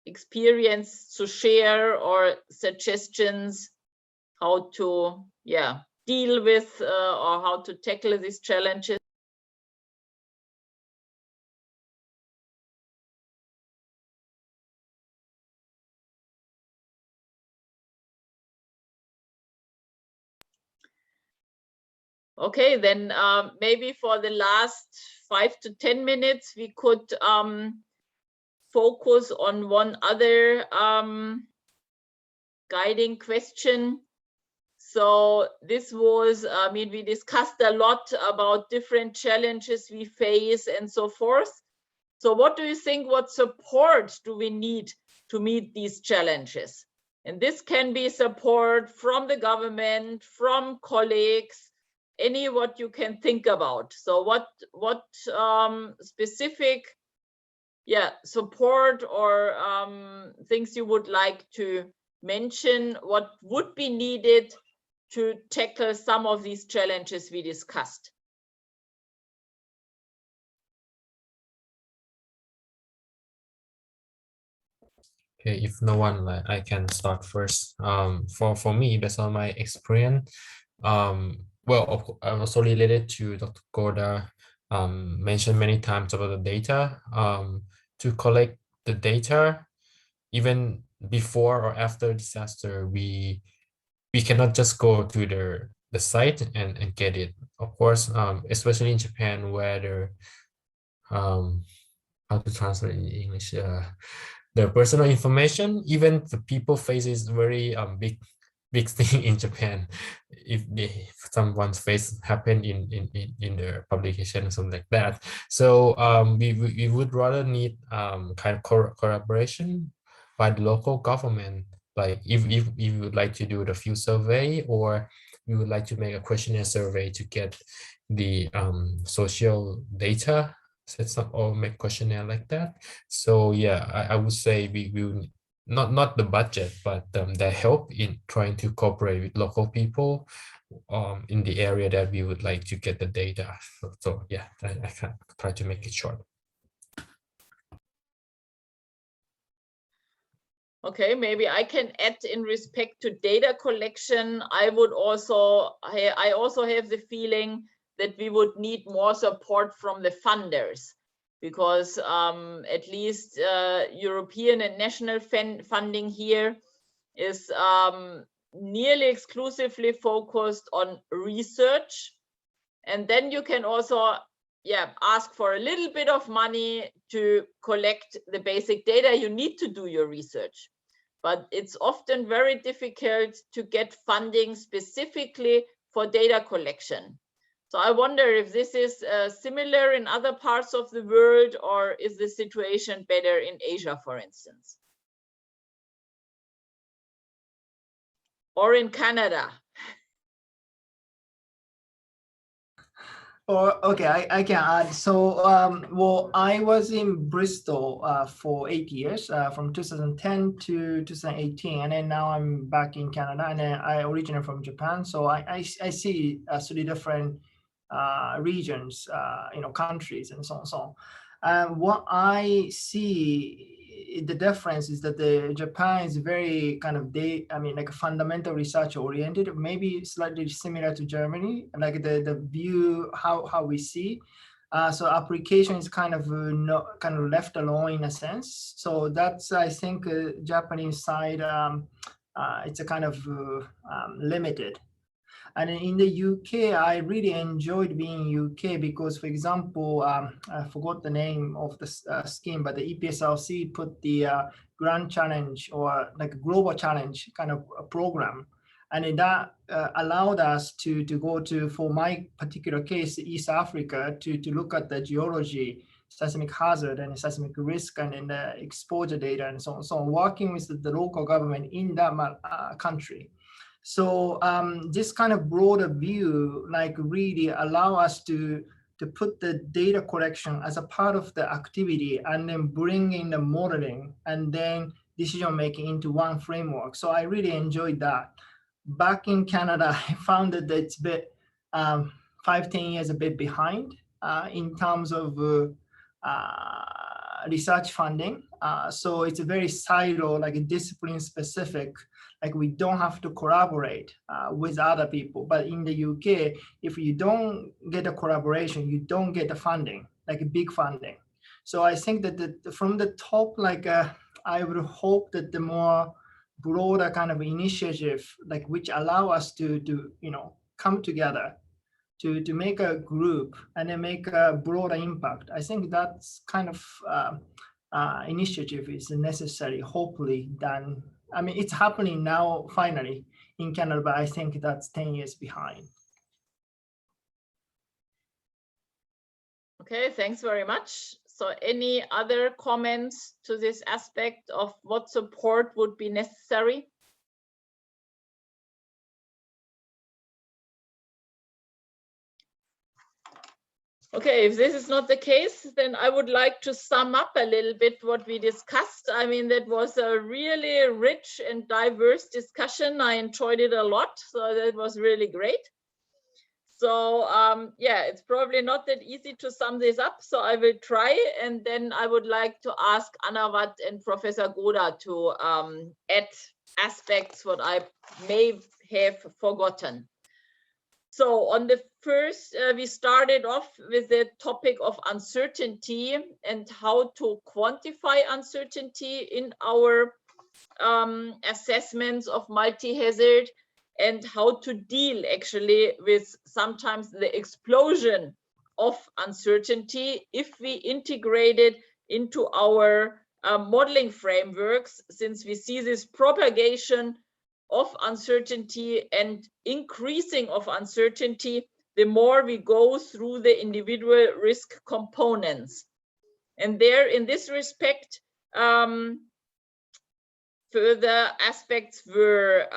experience to share or suggestions how to deal with or how to tackle these challenges? Okay, then maybe for the last 5 to 10 minutes, we could focus on one other guiding question. So this was, I mean, we discussed a lot about different challenges we face and so forth. So what do you think, what support do we need to meet these challenges? And this can be support from the government, from colleagues, any what you can think about. So what specific support or things you would like to mention, what would be needed to tackle some of these challenges we discussed? Okay, if no one, I can start first. For me, based on my experience, well, also related to Dr. Koda mentioned many times about the data. To collect the data, even before or after disaster, we cannot just go to the site and get it. Of course, especially in Japan, where there how to translate in English, the personal information, even the people faces very big thing in Japan. If someone's face happened in their publication or something like that. So we would rather need kind of collaboration by the local government. Like if you would like to do the field survey, or you would like to make a questionnaire survey to get the social data sets up or make questionnaire like that. So yeah, I would say we will not the budget, but the help in trying to cooperate with local people in the area that we would like to get the data. So yeah, I can try to make it short. Okay, maybe I can add in respect to data collection. I also have the feeling that we would need more support from the funders, because at least European and national funding here is nearly exclusively focused on research. And then you can also ask for a little bit of money to collect the basic data you need to do your research. But it's often very difficult to get funding specifically for data collection. So I wonder if this is similar in other parts of the world, or is the situation better in Asia, for instance? Or in Canada? Okay, I can add. So, well, I was in Bristol for 8 years, from 2010 to 2018, and then now I'm back in Canada, and then I originate from Japan. So I see 3 different regions, countries, and so on. So, what I see, the difference is that the Japan is very kind of like a fundamental research oriented, maybe slightly similar to Germany, like the view how we see. So application is kind of left alone in a sense. So that's, I think, Japanese side. It's a kind of limited. And in the UK, I really enjoyed being in UK because, for example, I forgot the name of the scheme, but the EPSLC put the Grand Challenge, or like a global challenge kind of a program. And that allowed us to go to, for my particular case, East Africa, to look at the geology, seismic hazard and seismic risk, and the exposure data and so on. So working with the local government in that country. So this kind of broader view, like, really allow us to put the data collection as a part of the activity, and then bring in the modeling and then decision making into one framework. So I really enjoyed that. Back in Canada, I found that it's a bit 5-10 years a bit behind in terms of research funding. So it's a very silo, like a discipline specific, like we don't have to collaborate with other people. But in the UK, if you don't get a collaboration, you don't get the funding, like a big funding. So I think that from the top, like I would hope that the more broader kind of initiative, like which allow us to come together to make a group and then make a broader impact. I think that's kind of initiative is necessary, hopefully done. I mean, it's happening now finally in Canada, but I think that's 10 years behind. Okay, thanks very much. So any other comments to this aspect of what support would be necessary? Okay, if this is not the case, then I would like to sum up a little bit what we discussed. I mean, that was a really rich and diverse discussion. I enjoyed it a lot, so that was really great. So yeah, it's probably not that easy to sum this up, so I will try, and then I would like to ask Anawat and Professor Goda to add aspects what I may have forgotten. So on the first, we started off with the topic of uncertainty and how to quantify uncertainty in our assessments of multi-hazard, and how to deal actually with sometimes the explosion of uncertainty if we integrate it into our modeling frameworks, since we see this propagation of uncertainty and increasing of uncertainty the more we go through the individual risk components. And there, in this respect, further aspects were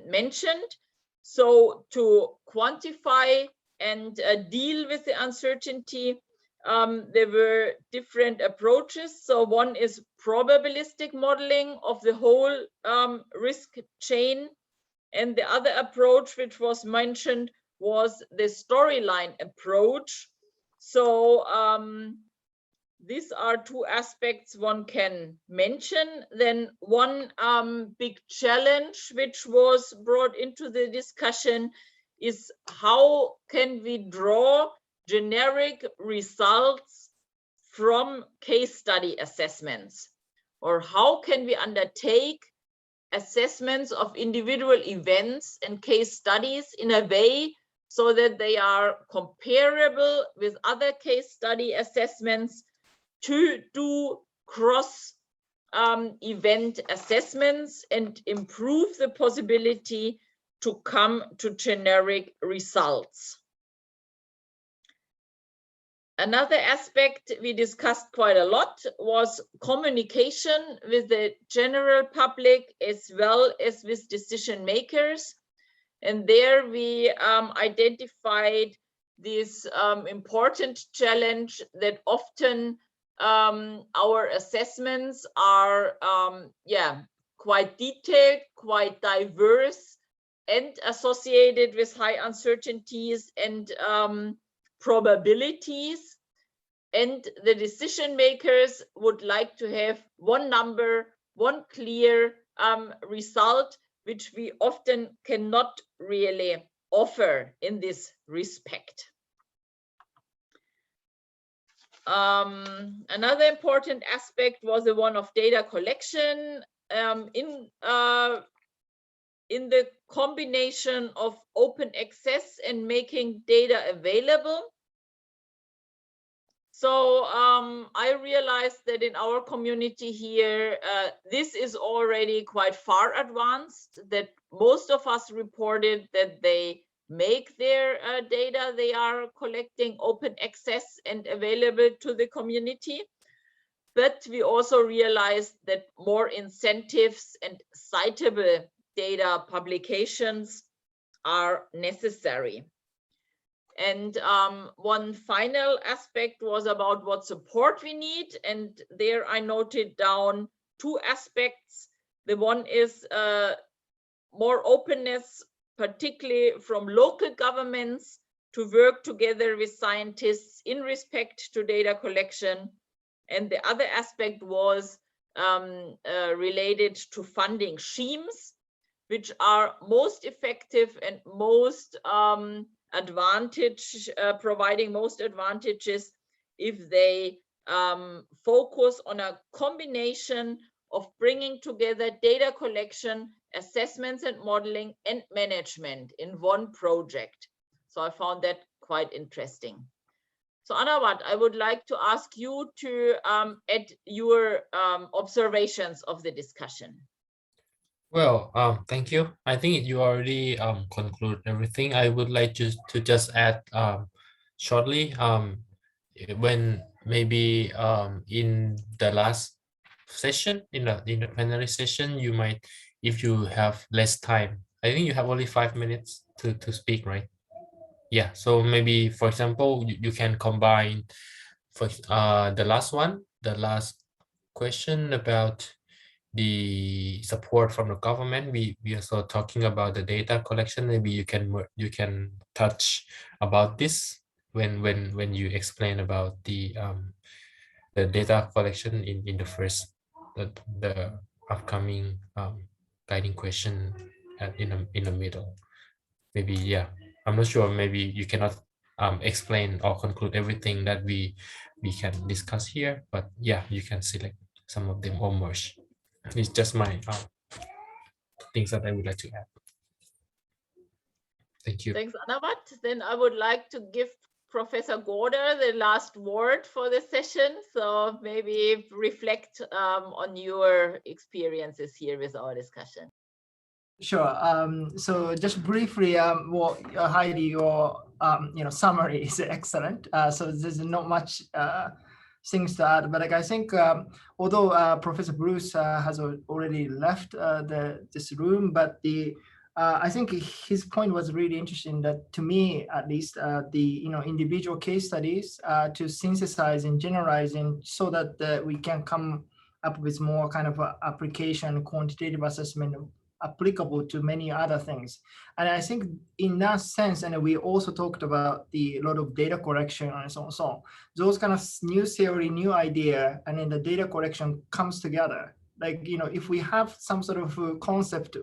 mentioned. So to quantify and deal with the uncertainty, there were different approaches. So one is probabilistic modeling of the whole risk chain. And the other approach which was mentioned was the storyline approach. So these are two aspects one can mention. Then one big challenge which was brought into the discussion is how can we draw generic results from case study assessments, or how can we undertake assessments of individual events and case studies in a way so that they are comparable with other case study assessments, to do cross event assessments and improve the possibility to come to generic results. Another aspect we discussed quite a lot was communication with the general public as well as with decision makers. And there we identified this important challenge that often our assessments are quite detailed, quite diverse, and associated with high uncertainties and probabilities. And the decision makers would like to have one number, one clear result, which we often cannot really offer in this respect. Another important aspect was the one of data collection in the combination of open access and making data available. So I realized that in our community here, this is already quite far advanced, that most of us reported that they make their data they are collecting open access and available to the community. But we also realized that more incentives and citable data publications are necessary. And one final aspect was about what support we need. And there I noted down two aspects. The one is more openness, particularly from local governments, to work together with scientists in respect to data collection. And the other aspect was related to funding schemes, which are most effective and most providing most advantages if they focus on a combination of bringing together data collection, assessments and modeling and management in one project. So I found that quite interesting. So Anawat, I would like to ask you to add your observations of the discussion. Well, thank you. I think you already conclude everything. I would like to just add shortly when maybe in the last session in the plenary session, you might, if you have less time, I think you have only 5 minutes to speak, right? Yeah, so maybe, for example, you can combine for the last one, the last question about the support from the government. We also talking about the data collection. Maybe you can touch about this when you explain about the data collection in the first the upcoming guiding question in the middle. Maybe, yeah, I'm not sure, maybe you cannot explain or conclude everything that we can discuss here, but yeah, you can select some of them or merge. It's just my things that I would like to add. Thank you. Thanks, Anawat. Then I would like to give Professor Gorder the last word for the session. So maybe reflect on your experiences here with our discussion. Sure. So just briefly, Heidi, your summary is excellent. So there's not much things to add, but like I think although Professor Bruce has already left this room, but I think his point was really interesting. That to me, at least, the individual case studies to synthesize and generalizing so that we can come up with more kind of application quantitative assessment applicable to many other things. And I think in that sense, and we also talked about a lot of data collection and so on. Those kind of new theory, new idea, and then the data collection comes together. Like, if we have some sort of concept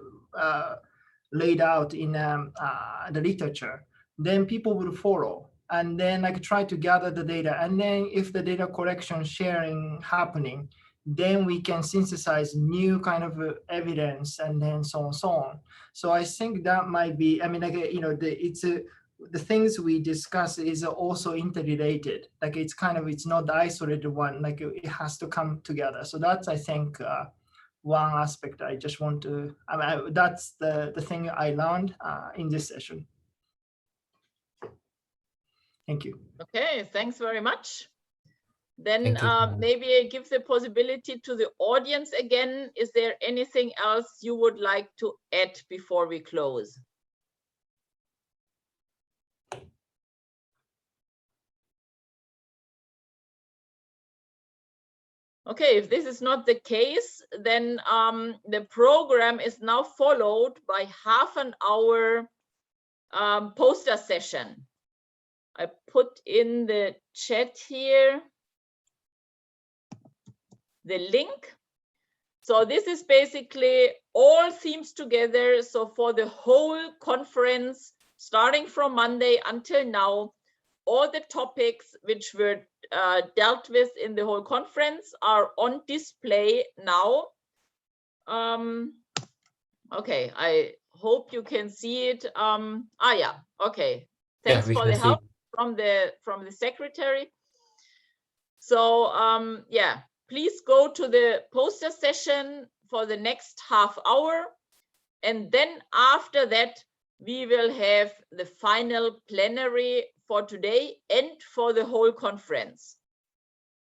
laid out in the literature, then people will follow. And then like try to gather the data. And then if the data collection sharing happening, then we can synthesize new kind of evidence and then so on. So I think that might be, I mean, like, the things we discuss is also interrelated. Like it's not the isolated one, like it has to come together. So that's, I think, one aspect I just want to, that's the thing I learned in this session. Thank you. Okay, thanks very much. Then maybe I give the possibility to the audience again. Is there anything else you would like to add before we close? Okay, if this is not the case, then the program is now followed by half an hour poster session. I put in the chat here the link. So this is basically all themes together. So for the whole conference, starting from Monday until now, all the topics which were dealt with in the whole conference are on display now. Okay, I hope you can see it. Yeah, okay. Thanks for the help from the secretary. So yeah, please go to the poster session for the next half hour. And then after that, we will have the final plenary for today and for the whole conference.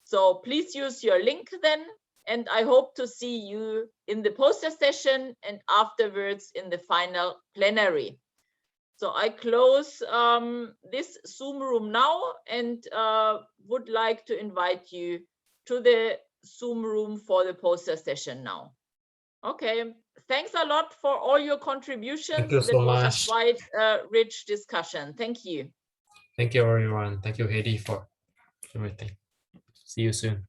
So please use your link then. And I hope to see you in the poster session and afterwards in the final plenary. So I close this Zoom room now and would like to invite you to the Zoom room for the poster session now. Okay, thanks a lot for all your contributions. Thank you so much. It was a quite rich discussion. Thank you. Thank you, everyone. Thank you, Heidi, for everything. See you soon.